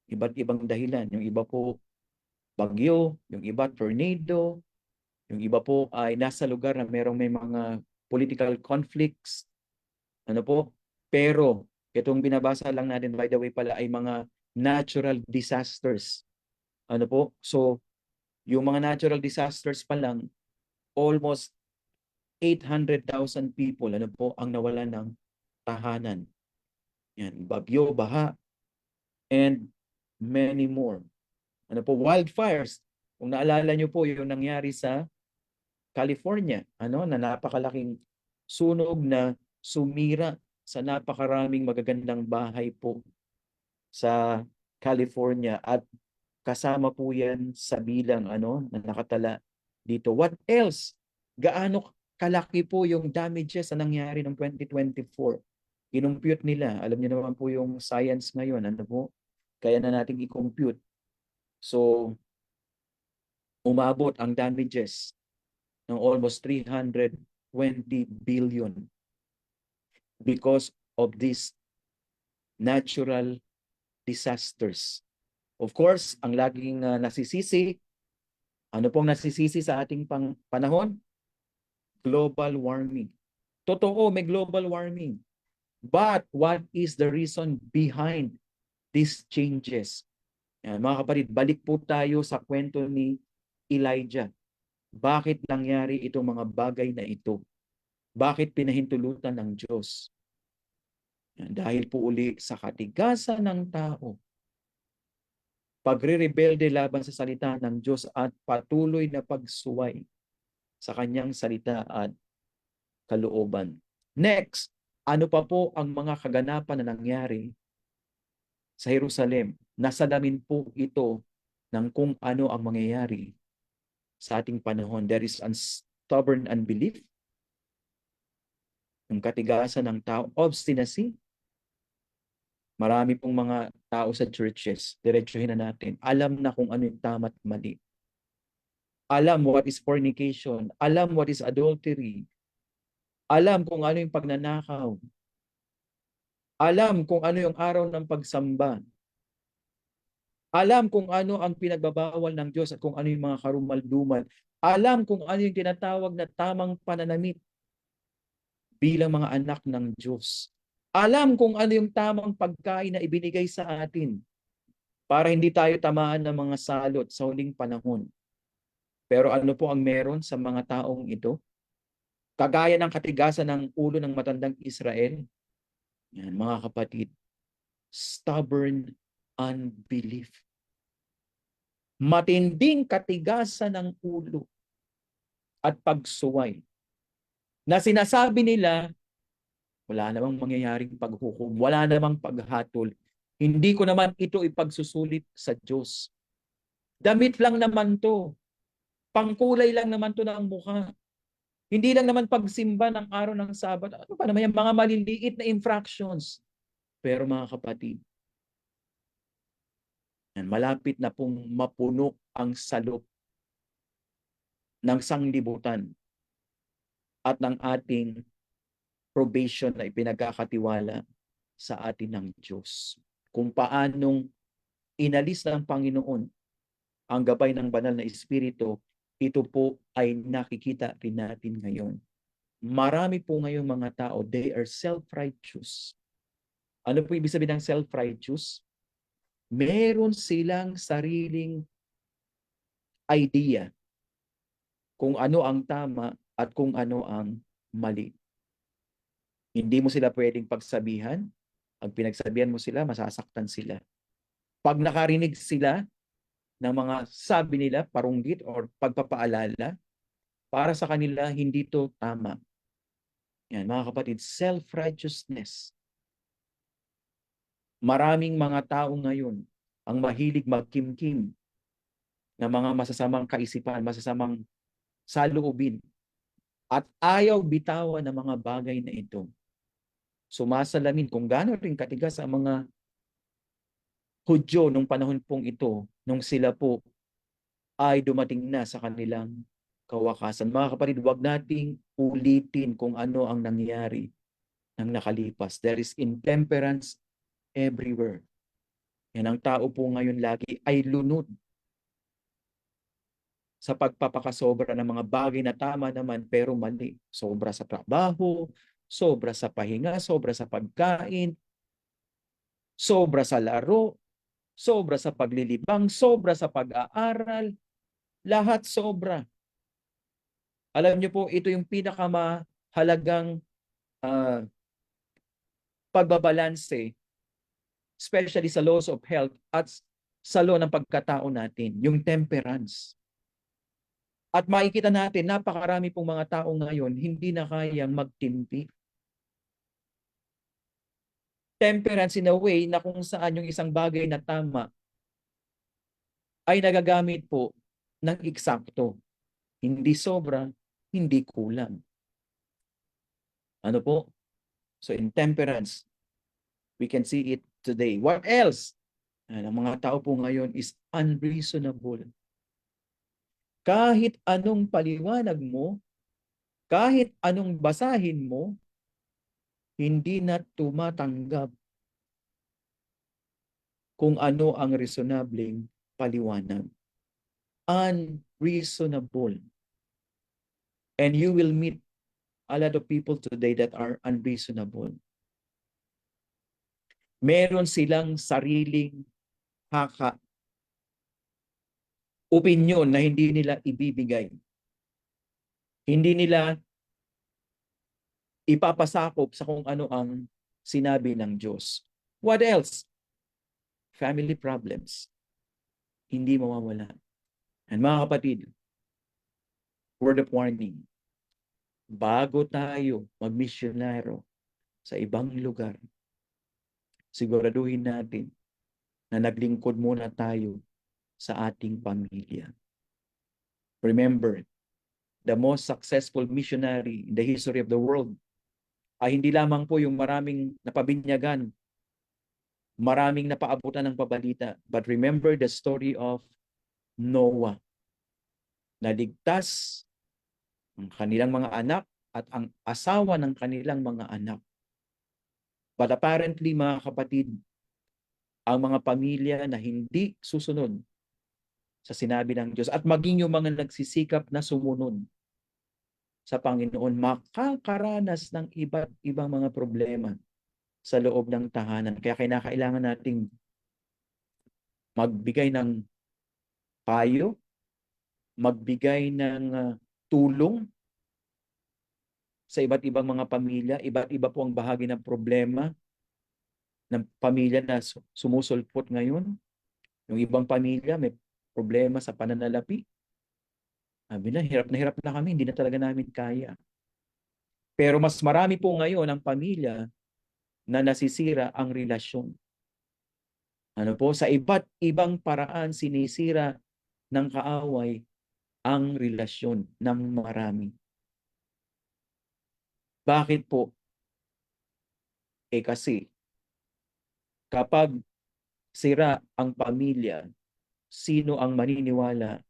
Iba't ibang dahilan. Yung iba po bagyo, yung iba tornado, yung iba po ay nasa lugar na may mga political conflicts. Pero itong binabasa lang natin, by the way pala, ay mga natural disasters. So yung mga natural disasters pa lang, almost 800,000 people ang nawalan ng tahanan. Yan, bagyo, baha, and many more. Wildfires. Kung naalala nyo po yung nangyari sa California, na napakalaking sunog na sumira sa napakaraming magagandang bahay po sa California at kasama po yan sa bilang na nakatala dito. What else? Gaano kalaki po yung damages na nangyari noong 2024? Kinumpute nila. Alam niyo naman po yung science ngayon. Kaya na nating i-compute. So, umabot ang damages ng almost 320 billion because of these natural disasters. Of course, ang laging nasisisi Ano pong nasisisi sa ating panahon? Global warming. Totoo, may global warming. But what is the reason behind these changes? Yan, mga kapatid, balik po tayo sa kwento ni Elijah. Bakit nangyari itong mga bagay na ito? Bakit pinahintulutan ng Diyos? Yan, dahil po uli sa katigasan ng tao, pagre-rebelde laban sa salita ng Diyos at patuloy na pagsuway sa kanyang salita at kalooban. Next, ano pa po ang mga kaganapan na nangyari sa Jerusalem? Nasalamin po ito ng kung ano ang mangyayari sa ating panahon. There is stubborn unbelief, yung katigasan ng tao, obstinacy. Marami pong mga tao sa churches, diretsuhin na natin, alam na kung ano yung tama at mali. Alam what is fornication, alam what is adultery, alam kung ano yung pagnanakaw, alam kung ano yung araw ng pagsamba, alam kung ano ang pinagbabawal ng Diyos at kung ano yung mga karumalduman, alam kung ano yung tinatawag na tamang pananamit bilang mga anak ng Diyos. Alam kung ano yung tamang pagkain na ibinigay sa atin para hindi tayo tamaan ng mga salot sa huling panahon. Pero ano po ang meron sa mga taong ito? Kagaya ng katigasan ng ulo ng matandang Israel, yan, mga kapatid, stubborn unbelief. Matinding katigasan ng ulo at pagsuway na sinasabi nila, wala namang mangyayaring paghukom, wala namang paghatol. Hindi ko naman ito ipagsusulit sa Diyos. Damit lang naman to. Pangkulay lang naman to ng mukha. Hindi lang naman pagsimba ng araw ng Sabat. Ano pa naman yung mga maliliit na infractions. Pero mga kapatid, malapit na pong mapuno ang salop ng sanglibutan at ng ating probation na ipinagkakatiwala sa atin ng Diyos. Kung paanong inalis ng Panginoon ang gabay ng banal na Espiritu, ito po ay nakikita rin natin ngayon. Marami po ngayon mga tao, they are self-righteous. Ano po ibig sabihin ng self-righteous? Meron silang sariling idea kung ano ang tama at kung ano ang mali. Hindi mo sila pwedeng pagsabihan. Pag pinagsabihan mo sila, masasaktan sila. Pag nakarinig sila ng mga sabi nila, parunggit or pagpapaalala, para sa kanila, hindi to tama. Yan, mga kapatid, self-righteousness. Maraming mga tao ngayon ang mahilig magkimkim ng mga masasamang kaisipan, masasamang saloobin, at ayaw bitawan ng mga bagay na ito. Sumasalamin kung gaano rin katigas ang mga Hudyo nung panahon pong ito, nung sila po ay dumating na sa kanilang kawakasan. Mga kapatid, huwag nating ulitin kung ano ang nangyari ng nakalipas. There is intemperance everywhere. Yan, ang tao po ngayon lagi ay lunod sa pagpapakasobra ng mga bagay na tama naman pero mali. Sobra sa trabaho, sobra sa pahinga, sobra sa pagkain, sobra sa laro, sobra sa paglilibang, sobra sa pag-aaral, lahat sobra. Alam niyo po, ito yung pinakamahalagang uh, pagbabalanse, especially sa laws of health at sa law ng pagkatao natin, yung temperance. At makikita natin, napakarami pong mga tao ngayon hindi na kayang magtimpi. Temperance in a way na kung saan yung isang bagay na tama ay nagagamit po ng eksakto. Hindi sobra, hindi kulang. Ano po? So in temperance, we can see it today. What else? Ang mga tao po ngayon is unreasonable. Kahit anong paliwanag mo, kahit anong basahin mo, hindi na tumatanggap kung ano ang reasonableng paliwanag. reasonable. And you will meet a lot of people today that are unreasonable. Meron silang sariling haka, opinion na hindi nila ibibigay. Hindi nila ipapasakop sa kung ano ang sinabi ng Diyos. What else? Family problems. Hindi mawawala. And mga kapatid, word of warning, bago tayo magmisyonero sa ibang lugar, siguraduhin natin na naglingkod muna tayo sa ating pamilya. Remember, the most successful missionary in the history of the world ay hindi lamang po yung maraming napabinyagan, maraming napaabutan ng pabalita, but remember the story of Noah. Naligtas ang kanilang mga anak at ang asawa ng kanilang mga anak. But apparently, mga kapatid, ang mga pamilya na hindi susunod sa sinabi ng Diyos at maging yung mga nagsisikap na sumunod sa Panginoon, makakaranas ng iba't ibang mga problema sa loob ng tahanan. Kaya kinakailangan nating magbigay ng payo, magbigay ng tulong sa iba't ibang mga pamilya. Iba't iba po ang bahagi ng problema ng pamilya na sumusulpot ngayon. Yung ibang pamilya may problema sa pananalapi. Sabi na hirap na kami, hindi na talaga namin kaya. Pero mas marami po ngayon ang pamilya na nasisira ang relasyon. Ano po, sa iba't ibang paraan sinisira ng kaaway ang relasyon ng marami. Bakit po? Kasi kapag sira ang pamilya, sino ang maniniwala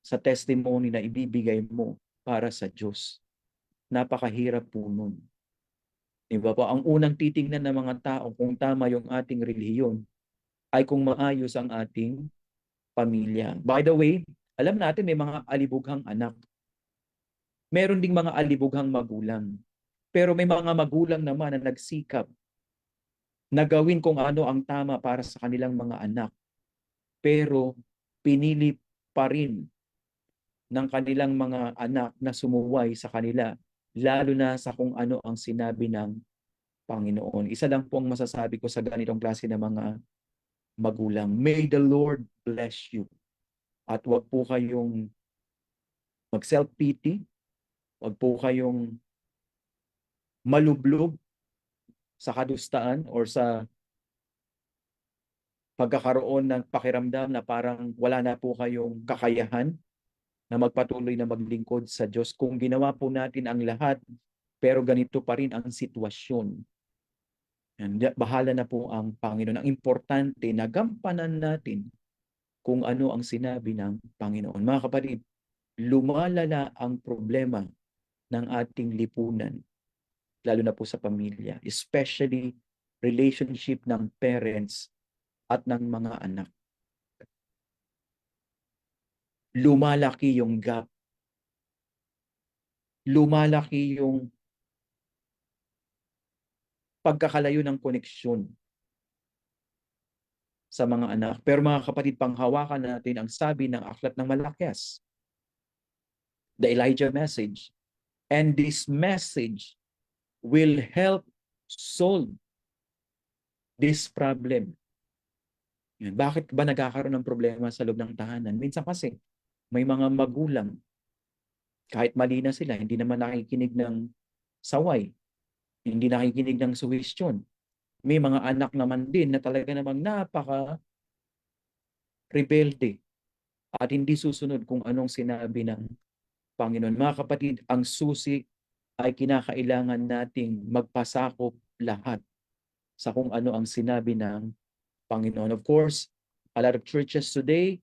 sa testimony na ibibigay mo para sa Diyos? Napakahirap po nun. Diba po? Ang unang titingnan ng mga tao kung tama yung ating relihiyon ay kung maayos ang ating pamilya. By the way, alam natin may mga alibughang anak. Meron ding mga alibughang magulang. Pero may mga magulang naman na nagsikap na gawin kung ano ang tama para sa kanilang mga anak. Pero pinili pa rin ng kanilang mga anak na sumuway sa kanila, lalo na sa kung ano ang sinabi ng Panginoon. Isa lang po ang masasabi ko sa ganitong klase ng mga magulang. May the Lord bless you. At wag po kayong mag-self-pity, wag po kayong malublog sa kadustaan or sa pagkakaroon ng pakiramdam na parang wala na po kayong kakayahan na magpatuloy na maglingkod sa Diyos. Kung ginawa po natin ang lahat, pero ganito pa rin ang sitwasyon. And bahala na po ang Panginoon. Ang importante na gampanan natin kung ano ang sinabi ng Panginoon. Mga kapatid, lumalala ang problema ng ating lipunan, lalo na po sa pamilya, especially relationship ng parents at ng mga anak. Lumalaki yung gap. Lumalaki yung pagkakalayo ng koneksyon sa mga anak. Pero mga kapatid, panghawakan natin ang sabi ng aklat ng Malakias, the Elijah message. And this message will help solve this problem. Yan. Bakit ba nagkakaroon ng problema sa loob ng tahanan? Minsan kasi may mga magulang, kahit mali na sila, hindi naman nakikinig ng saway, hindi nakikinig ng suwestyon. May mga anak naman din na talaga namang napaka-rebelde at hindi susunod kung anong sinabi ng Panginoon. Mga kapatid, ang susi ay kinakailangan nating magpasakop lahat sa kung ano ang sinabi ng Panginoon. Of course, a lot of churches today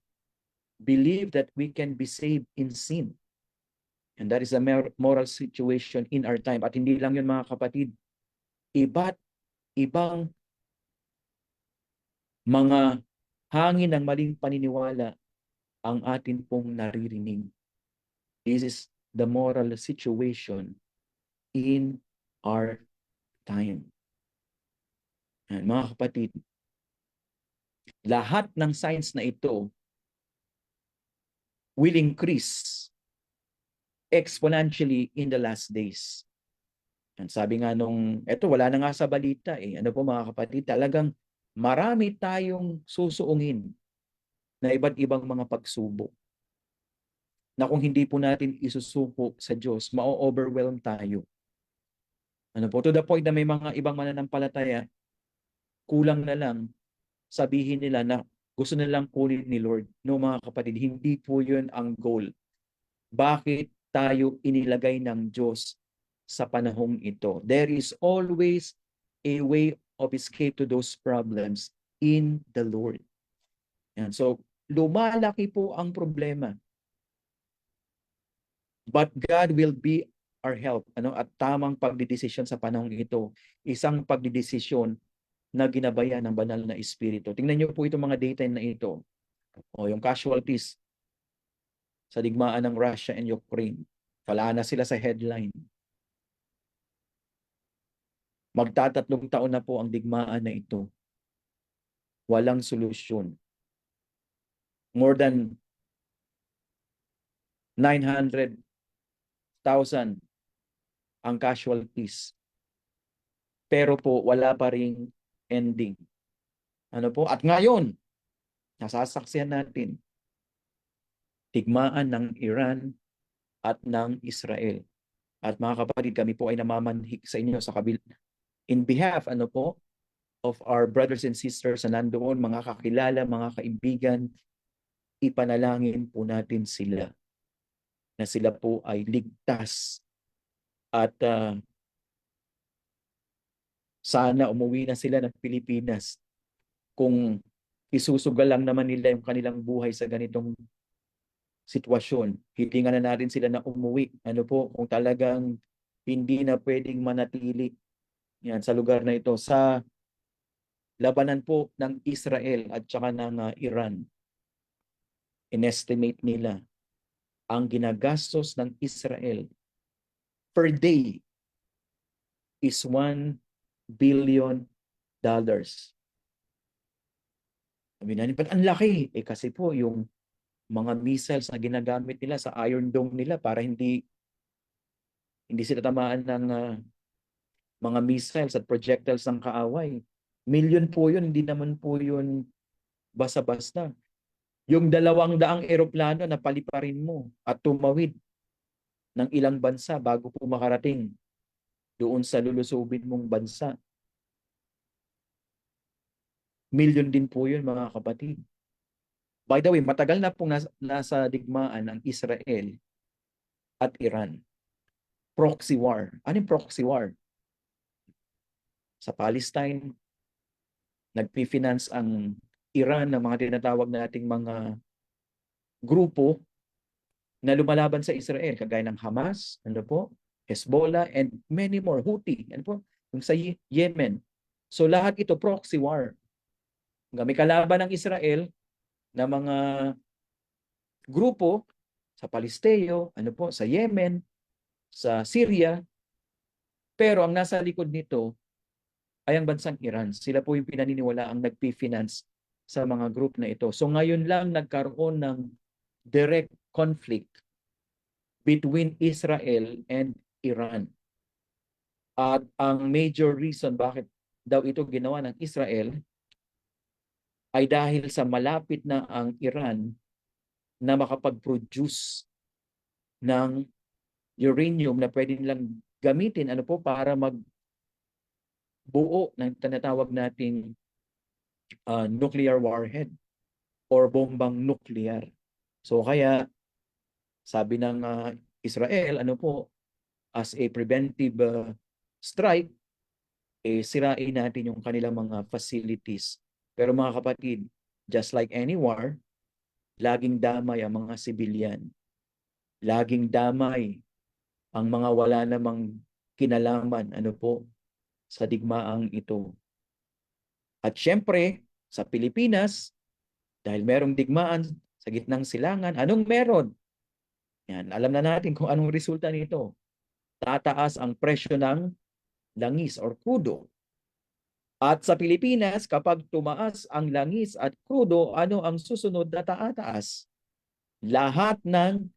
believe that we can be saved in sin. And that is a moral situation in our time. At hindi lang yun mga kapatid, iba't ibang mga hangin ng maling paniniwala ang atin pong naririnig. This is the moral situation in our time. Yan, mga kapatid, lahat ng signs na ito will increase exponentially in the last days. Yan, sabi nga nung, eto wala na nga sa balita eh. Ano po mga kapatid, talagang marami tayong susuungin na iba't ibang mga pagsubok na kung hindi po natin isusuko sa Diyos, ma-overwhelm tayo. Ano po, to the point na may mga ibang mananampalataya, kulang na lang sabihin nila na gusto nilang kunin ni Lord. No mga kapatid, hindi po yun ang goal. Bakit tayo inilagay ng Diyos sa panahong ito? There is always a way of escape to those problems in the Lord. Yan. So, lumalaki po ang problema. But God will be our help. Ano? At tamang pagdidesisyon sa panahong ito, isang pagdidesisyon na ginabayan ng banal na espiritu. Tingnan niyo po itong mga data na ito. O yung casualties sa digmaan ng Russia and Ukraine. Wala na sila sa headline. Magtatatlong taon na po ang digmaan na ito. Walang solusyon. More than 900,000 ang casualties. Pero po wala pa ring ending. Ano po? At ngayon, nasasaksihan natin digmaan ng Iran at ng Israel. At mga kapatid, kami po ay namamanhik sa inyo sa in behalf ano po of our brothers and sisters na nandoon, mga kakilala, mga kaibigan, ipanalangin po natin sila na sila po ay ligtas at sana umuwi na sila ng Pilipinas kung isusugal lang naman nila yung kanilang buhay sa ganitong sitwasyon. Hilingan na natin sila na umuwi. Ano po, kung talagang hindi na pwedeng manatili yan sa lugar na ito sa labanan po ng Israel at saka ng Iran. Inestimate nila ang ginagastos ng Israel per day is $1 billion. Sabi natin, ba't ang laki? Eh kasi po yung mga missiles na ginagamit nila sa Iron Dome nila para hindi sila tamaan ng mga missiles at projectiles ng kaaway. Million po yun, hindi naman po yun basta-basta. Yung 200 eroplano na paliparin mo at tumawid ng ilang bansa bago po makarating doon sa lulusubin mong bansa. Million din po yun mga kapatid. By the way, matagal na pong nasa digmaan ang Israel at Iran. Proxy war. Ano yung proxy war? Sa Palestine, nagpi-finance ang Iran ng mga tinatawag nating mga grupo na lumalaban sa Israel, kagaya ng Hamas, ano po, Hezbollah, and many more, Houthi, ano po, yung sa Yemen. So lahat ito proxy war. May kalaban ng Israel na mga grupo sa Palesteo, ano po, sa Yemen, sa Syria, pero ang nasa likod nito ay ang bansang Iran. Sila po yung pinaniniwala ang nagpi-finance sa mga group na ito. So ngayon lang nagkaroon ng direct conflict between Israel and Iran. At ang major reason bakit daw ito ginawa ng Israel ay dahil sa malapit na ang Iran na makapag-produce ng uranium na pwede nilang gamitin ano po para magbuo ng tinatawag nating nuclear warhead or bombang nuclear. So kaya sabi ng Israel ano po, as a preventive strike, sirain natin yung kanilang mga facilities. Pero mga kapatid, just like any war, laging damay ang mga sibilyan. Laging damay ang mga wala namang kinalaman ano po sa digmaang ito. At syempre, sa Pilipinas, dahil merong digmaan sa gitnang silangan. Anong meron? Yan, alam na natin kung anong resulta nito. Tataas ang presyo ng langis or crudo. At sa Pilipinas, kapag tumaas ang langis at crudo, ano ang susunod na tataas? Lahat ng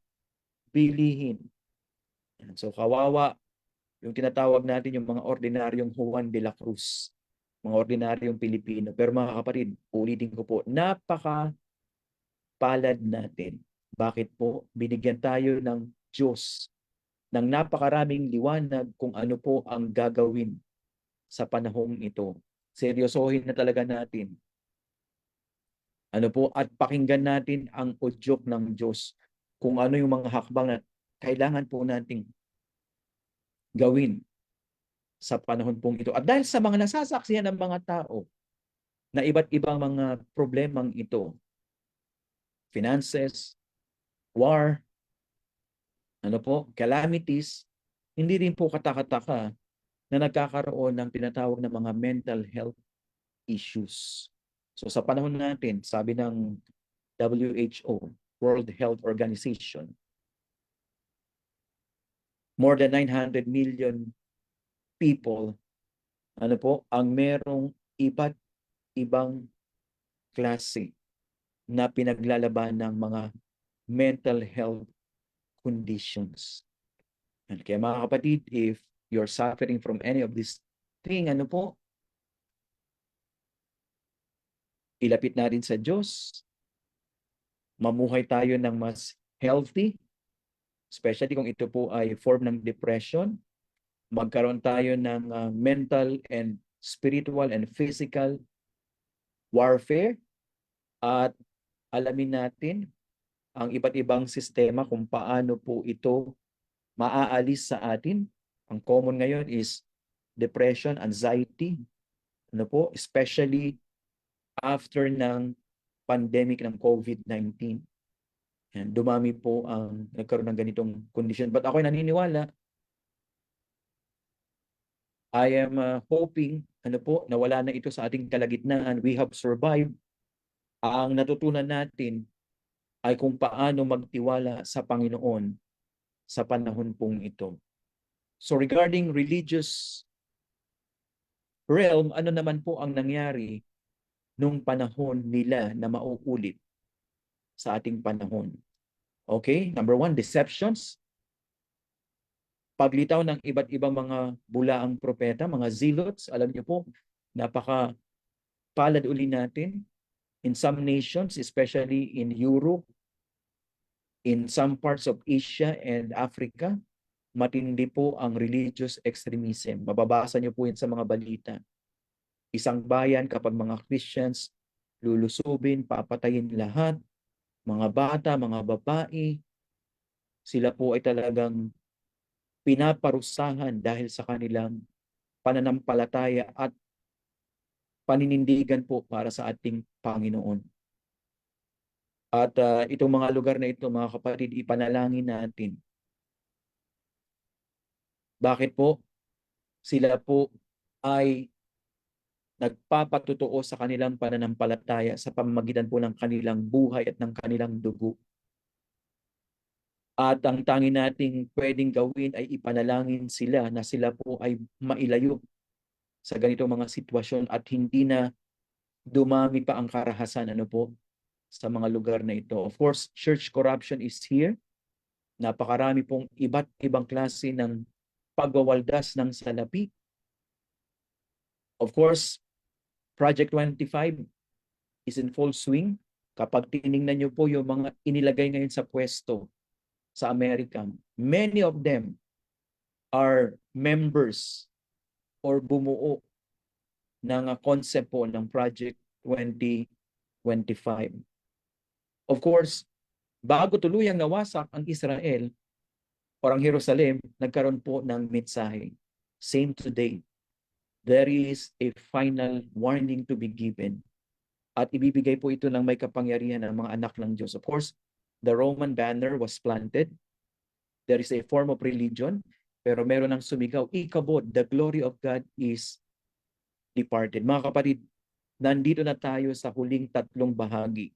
bilihin. So kawawa yung tinatawag natin yung mga ordinaryong Juan de la Cruz, mga ordinaryong Pilipino. Pero mga kapatid, ulitin ko po, napakapalad natin. Bakit po? Binigyan tayo ng Diyos ng napakaraming liwanag kung ano po ang gagawin sa panahong ito. Seryosohin na talaga natin. Ano po? At pakinggan natin ang udyok ng Diyos kung ano yung mga hakbang na kailangan po nating gawin sa panahon pong ito. At dahil sa mga nasasaksihan ng mga tao na iba't ibang mga problemang ito, finances, war, ano po, calamities, hindi rin po katakataka na nagkakaroon ng tinatawag na mga mental health issues. So sa panahon natin, sabi ng WHO, World Health Organization, more than 900 million people, ano po, ang merong iba't ibang klase na pinaglalaban ng mga mental health conditions. And kaya mga kapatid, if you're suffering from any of this thing, ano po, ilapit natin sa Diyos, mamuhay tayo ng mas healthy, especially kung ito po ay form ng depression, magkaroon tayo ng mental and spiritual and physical warfare, at alamin natin ang iba't ibang sistema kung paano po ito maaalis sa atin. Ang common ngayon is depression, anxiety, ano po, especially after ng pandemic ng COVID-19. Yan, dumami po ang nagkaroon ng ganitong condition. But ako'y naniniwala, I am hoping, ano po, na wala na ito sa ating kalagitnaan. We have survived. Ang natutunan natin ay kung paano magtiwala sa Panginoon sa panahon pong ito. So regarding religious realm, ano naman po ang nangyari nung panahon nila na mauulit sa ating panahon? Okay, number one, deceptions. Paglitaw ng iba't ibang mga bulaang propeta, mga zealots. Alam niyo po, napaka palad uli natin in some nations, especially in Europe, in some parts of Asia and Africa, matindi po ang religious extremism. Mababasa niyo po yun sa mga balita. Isang bayan kapag mga Christians, lulusubin, papatayin lahat, mga bata, mga babae, sila po ay talagang pinaparusahan dahil sa kanilang pananampalataya at paninindigan po para sa ating Panginoon. At itong mga lugar na ito, mga kapatid, ipanalangin natin. Bakit po? Sila po ay nagpapatutuo sa kanilang pananampalataya sa pamamagitan po ng kanilang buhay at ng kanilang dugo. At ang tanging nating pwedeng gawin ay ipanalangin sila na sila po ay mailayo sa ganitong mga sitwasyon at hindi na dumami pa ang karahasan, ano po, sa mga lugar na ito. Of course, church corruption is here. Napakarami pong iba't ibang klase ng pagwawaldas ng salapi. Of course, Project 25 is in full swing. Kapag tiningnan niyo po yung mga inilagay ngayon sa pwesto sa Amerika, many of them are members or bumuo ng concept po ng Project 2025. Of course, bago tuluyang nawasak ang Israel o ang Jerusalem, nagkaroon po ng mensahe. Same today. There is a final warning to be given. At ibibigay po ito ng may kapangyarihan ng mga anak ng Diyos. Of course, the Roman banner was planted. There is a form of religion, pero meron ng sumigaw, ikabod, the glory of God is departed. Mga kapatid, nandito na tayo sa huling tatlong bahagi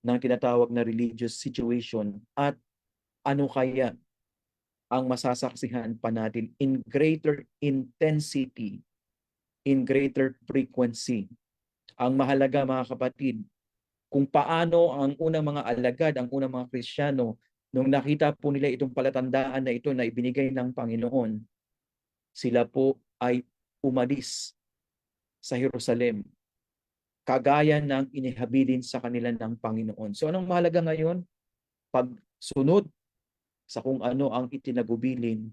ng tinatawag na religious situation at ano kaya ang masasaksihan pa natin in greater intensity, in greater frequency. Ang mahalaga mga kapatid, kung paano ang unang mga alagad, ang unang mga Kristiyano, nung nakita po nila itong palatandaan na ito na ibinigay ng Panginoon, sila po ay umalis sa Jerusalem, kagaya ng inihabilin sa kanila ng Panginoon. So anong mahalaga ngayon? Pagsunod sa kung ano ang itinagubilin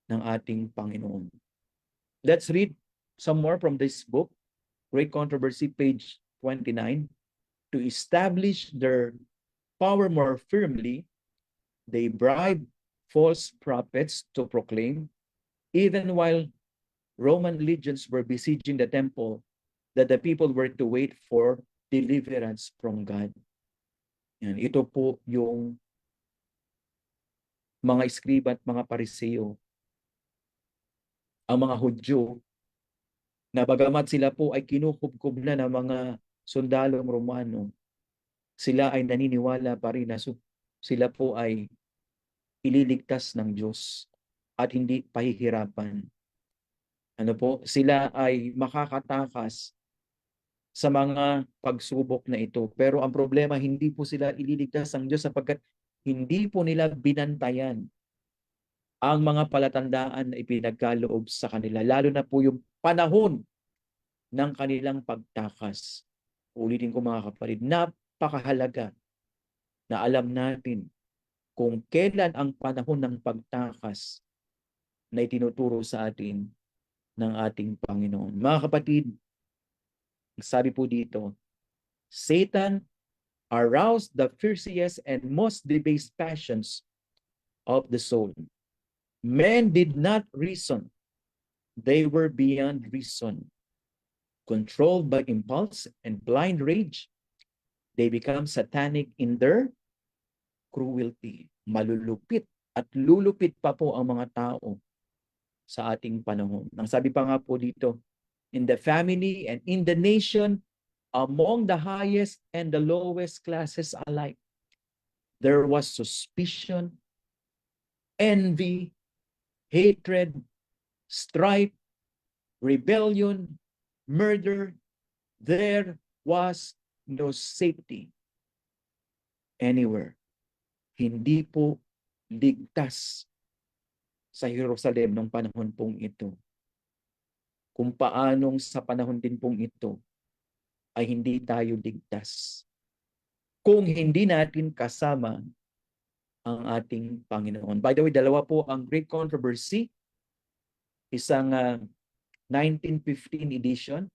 ng ating Panginoon. Let's read some more from this book, Great Controversy, page 29. To establish their power more firmly, they bribed false prophets to proclaim, even while Roman legions were besieging the temple, that the people were to wait for deliverance from God. Yan, ito po yung mga iskriba at mga pariseo, ang mga Hudyo, na bagamat sila po ay kinukubkob na ng mga sundalong Romano, sila ay naniniwala pa rin na sila po ay ililigtas ng Diyos at hindi pahihirapan. Ano po? Sila ay makakatakas sa mga pagsubok na ito. Pero ang problema, hindi po sila ililigtas ng Diyos sapagkat hindi po nila binantayan ang mga palatandaan na ipinagkaloob sa kanila, lalo na po yung panahon ng kanilang pagtakas. Ulitin ko mga kapatid, napakahalaga na alam natin kung kailan ang panahon ng pagtakas na itinuturo sa atin ng ating Panginoon. Mga kapatid, sabi po dito, Satan aroused the fiercest and most debased passions of the soul. Men did not reason. They were beyond reason. Controlled by impulse and blind rage, they become satanic in their cruelty. Malulupit at lulupit pa po ang mga tao sa ating panahon. Ang sabi pa nga po dito, in the family and in the nation, among the highest and the lowest classes alike, there was suspicion, envy, hatred, strife, rebellion, murder. There was no safety anywhere. Hindi po ligtas sa Jerusalem ng panahon pong ito. Kung paanong sa panahon din pong ito ay hindi tayo ligtas kung hindi natin kasama ang ating Panginoon. By the way, dalawa po ang Great Controversy, isang 1915 edition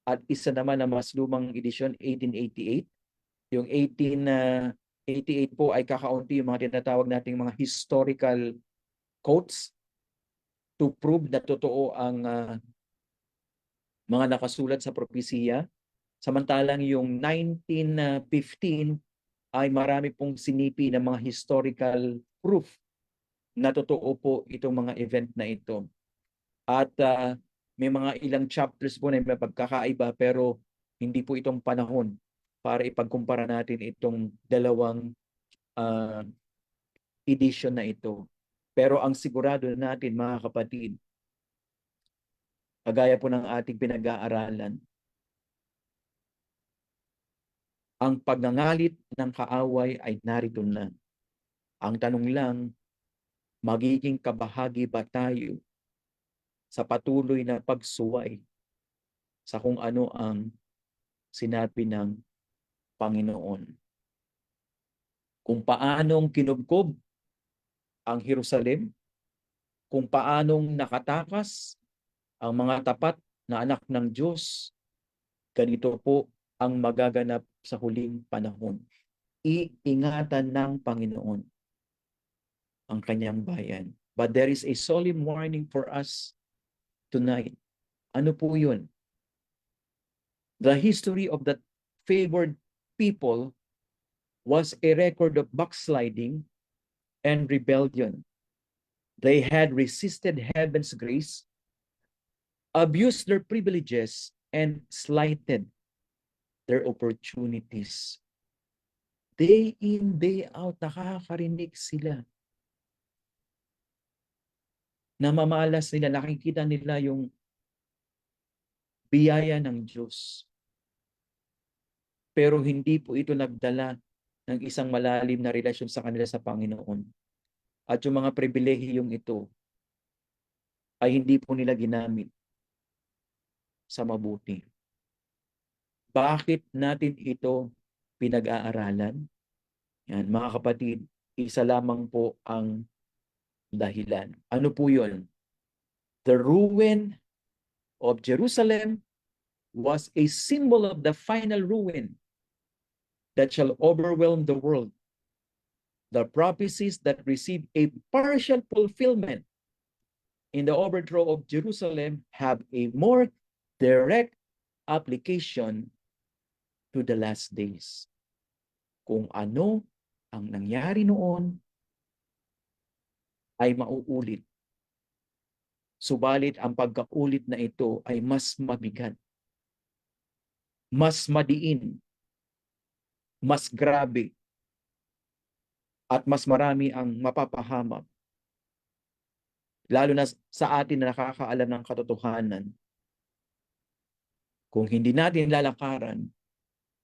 at isa naman na mas lumang edition, 1888. Yung 1888 po ay kakaunti yung mga tinatawag nating mga historical quotes to prove na totoo ang mga nakasulat sa propesiya. Samantalang yung 1915 ay marami pong sinipi ng mga historical proof na totoo po itong mga event na ito. At may mga ilang chapters po na may pagkakaiba pero hindi po itong panahon para ipagkumpara natin itong dalawang edition na ito. Pero ang sigurado natin mga kapatid, kagaya po ng ating pinag-aaralan, ang pagngangalit ng kaaway ay narito na. Ang tanong lang, magiging kabahagi ba tayo sa patuloy na pagsuway sa kung ano ang sinabi ng Panginoon? Kung paanong kinubkob ang Jerusalem, kung paanong nakatakas ang mga tapat na anak ng Diyos, ganito po ang magaganap sa huling panahon. Iingatan ng Panginoon ang kanyang bayan. But there is a solemn warning for us tonight. Ano po yun? The history of that favored people was a record of backsliding and rebellion. They had resisted heaven's grace, abused their privileges, and slighted their opportunities. day in, day out, nakakarinig sila. Namamalas nila, nakikita nila yung biyaya ng Diyos. Pero hindi po ito nagdala ng isang malalim na relasyon sa kanila sa Panginoon. At yung mga pribilehiyong ito ay hindi po nila ginamit sa mabuti. Bakit natin ito pinag-aaralan? Yan, mga kapatid, isa lamang po ang dahilan. Ano po yun? The ruin of Jerusalem was a symbol of the final ruin that shall overwhelm the world. The prophecies that receive a partial fulfillment in the overthrow of Jerusalem have a more direct application to the last days. Kung ano ang nangyari noon ay mauulit. Subalit ang pagkaulit na ito ay mas mabigat, mas madiin, mas grabe, at mas marami ang mapapahamak. Lalo na sa atin na nakakaalam ng katotohanan. Kung hindi natin lalakaran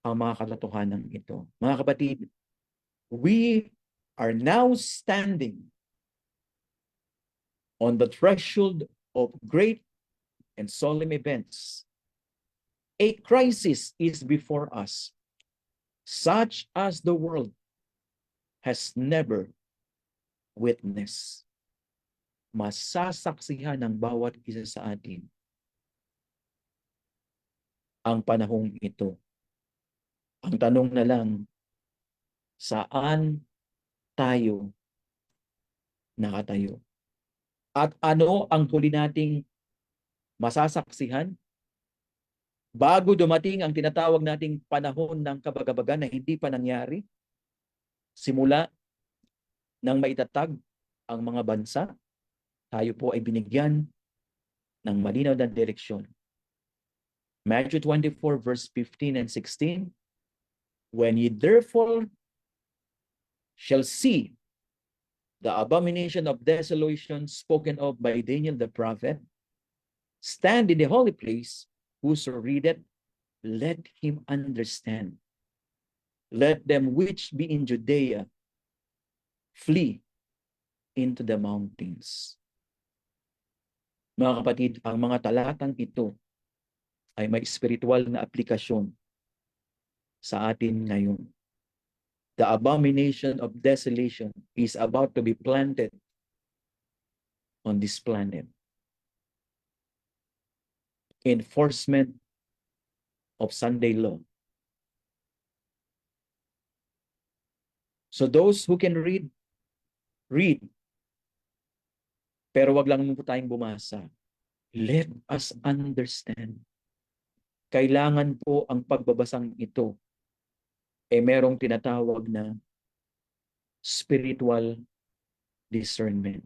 ang mga katotohanan ito. Mga kapatid, we are now standing on the threshold of great and solemn events. A crisis is before us, such as the world has never witnessed. Masasaksihan ng bawat isa sa atin ang panahong ito. Ang tanong na lang, saan tayo nakatayo? At ano ang huli nating masasaksihan? Bago dumating ang tinatawag nating panahon ng kabagabagan na hindi pa nangyari, simula nang maitatag ang mga bansa, tayo po ay binigyan ng malinaw na direksyon. Matthew 24 verse 15 and 16, when ye therefore shall see the abomination of desolation spoken of by Daniel the prophet, stand in the holy place, whoso readeth, let him understand. Let them which be in Judea flee into the mountains. Mga kapatid, ang mga talatang ito ay may spiritual na aplikasyon sa atin ngayon. The abomination of desolation is about to be planted on this planet. Enforcement of Sunday law. So those who can read, read. Pero wag lang po tayong bumasa. Let us understand. Kailangan po ang pagbabasang ito merong tinatawag na spiritual discernment.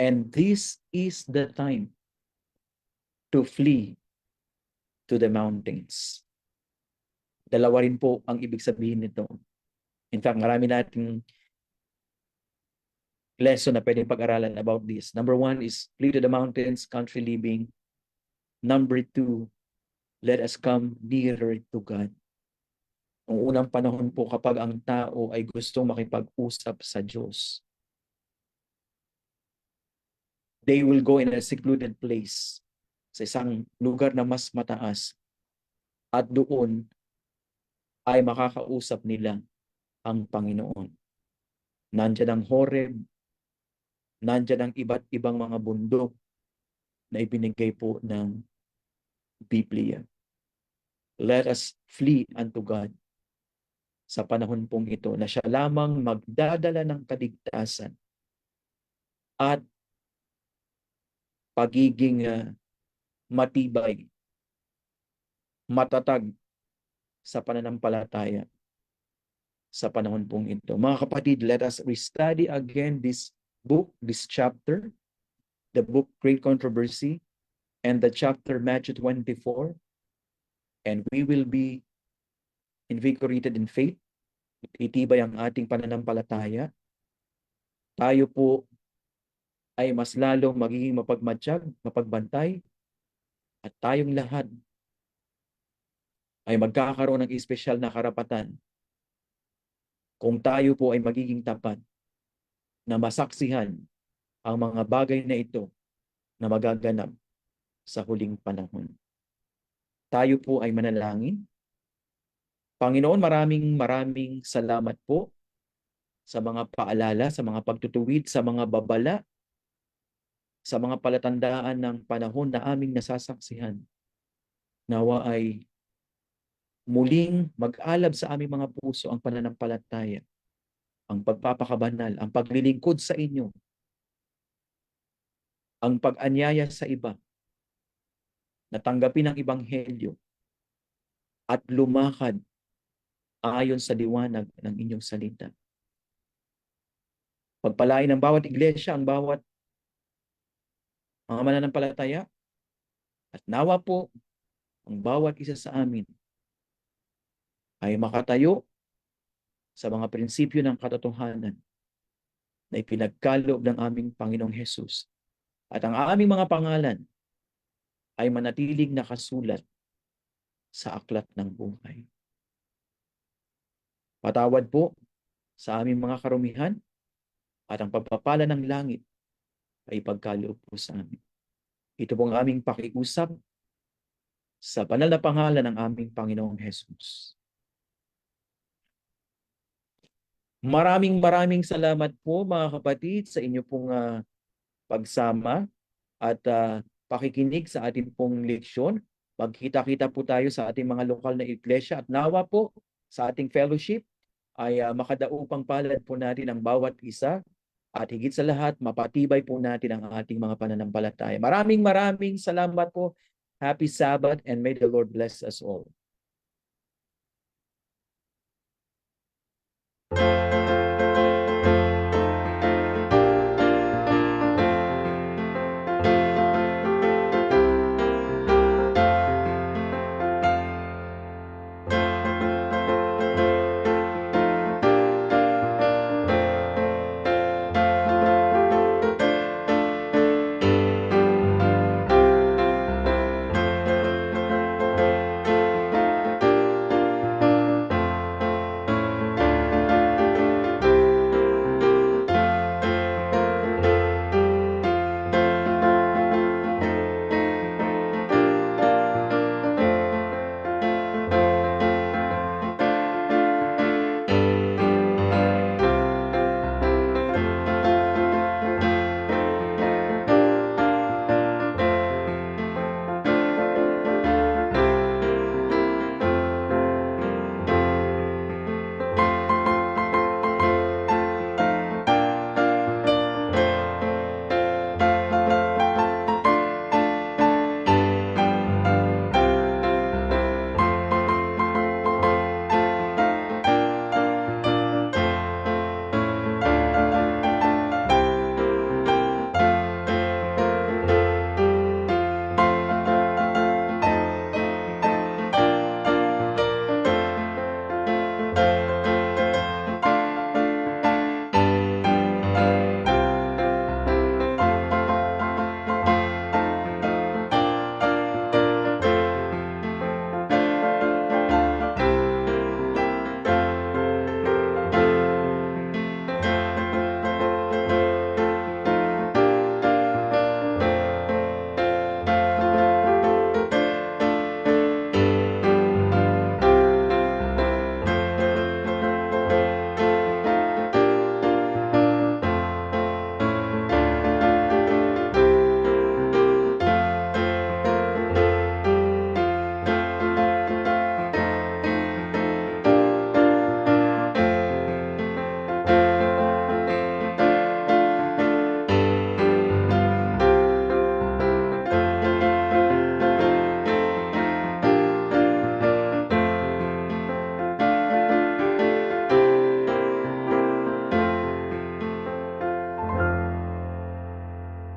And this is the time to flee to the mountains. Dalawa rin po ang ibig sabihin nito. In fact, marami nating lesson na pwedeng pag-aralan about this. Number 1 is flee to the mountains, country living. Number 2, let us come nearer to God. Ang unang panahon po kapag ang tao ay gustong makipag-usap sa Diyos, they will go in a secluded place, sa isang lugar na mas mataas, at doon ay makakausap nila ang Panginoon. Nandiyan ang Horeb, nandiyan ang iba't ibang mga bundok na ibinigay po ng Biblia. Let us flee unto God sa panahon pong ito na siya lamang magdadala ng kaligtasan at pagiging matibay, matatag sa pananampalataya sa panahon pong ito. Mga kapatid, let us restudy again this book, this chapter, the book Great Controversy, and the chapter Matthew 24, and we will be invigorated in faith, itibay ang ating pananampalataya, tayo po ay mas lalong magiging mapagmatsyag, mapagbantay, at tayong lahat ay magkakaroon ng espesyal na karapatan kung tayo po ay magiging tapat na masaksihan ang mga bagay na ito na magaganap sa huling panahon. Tayo po ay manalangin. Panginoon, maraming salamat po sa mga paalala, sa mga pagtutuwid, sa mga babala, sa mga palatandaan ng panahon na aming nasasaksihan. Nawa ay muling mag-alab sa aming mga puso ang pananampalataya, ang pagpapakabanal, ang paglilingkod sa inyo, ang pag-anyaya sa iba, na tanggapin ang Ebanghelyo at lumakad ayon sa liwanag ng inyong salita. Pagpalain ng bawat iglesia, ang bawat mga mananampalataya, at nawa po ang bawat isa sa amin ay makatayo sa mga prinsipyo ng katotohanan na ipinagkaloob ng aming Panginoong Hesus. At ang aming mga pangalan ay manatiling nakasulat sa aklat ng buhay. Patawad po sa aming mga karumihan at ang pagpapala ng langit ay pagkaloob po sa amin. Ito pong aming pakiusap sa banal na pangalan ng aming Panginoong Hesus. Maraming salamat po mga kapatid sa inyo pong pagsama at pakikinig sa ating pong leksyon. Magkita-kita po tayo sa ating mga lokal na iglesia at nawa po sa ating fellowship ay makadaupang palad po natin ang bawat isa at higit sa lahat mapatibay po natin ang ating mga pananampalataya. Maraming salamat po. Happy Sabbath and may the Lord bless us all.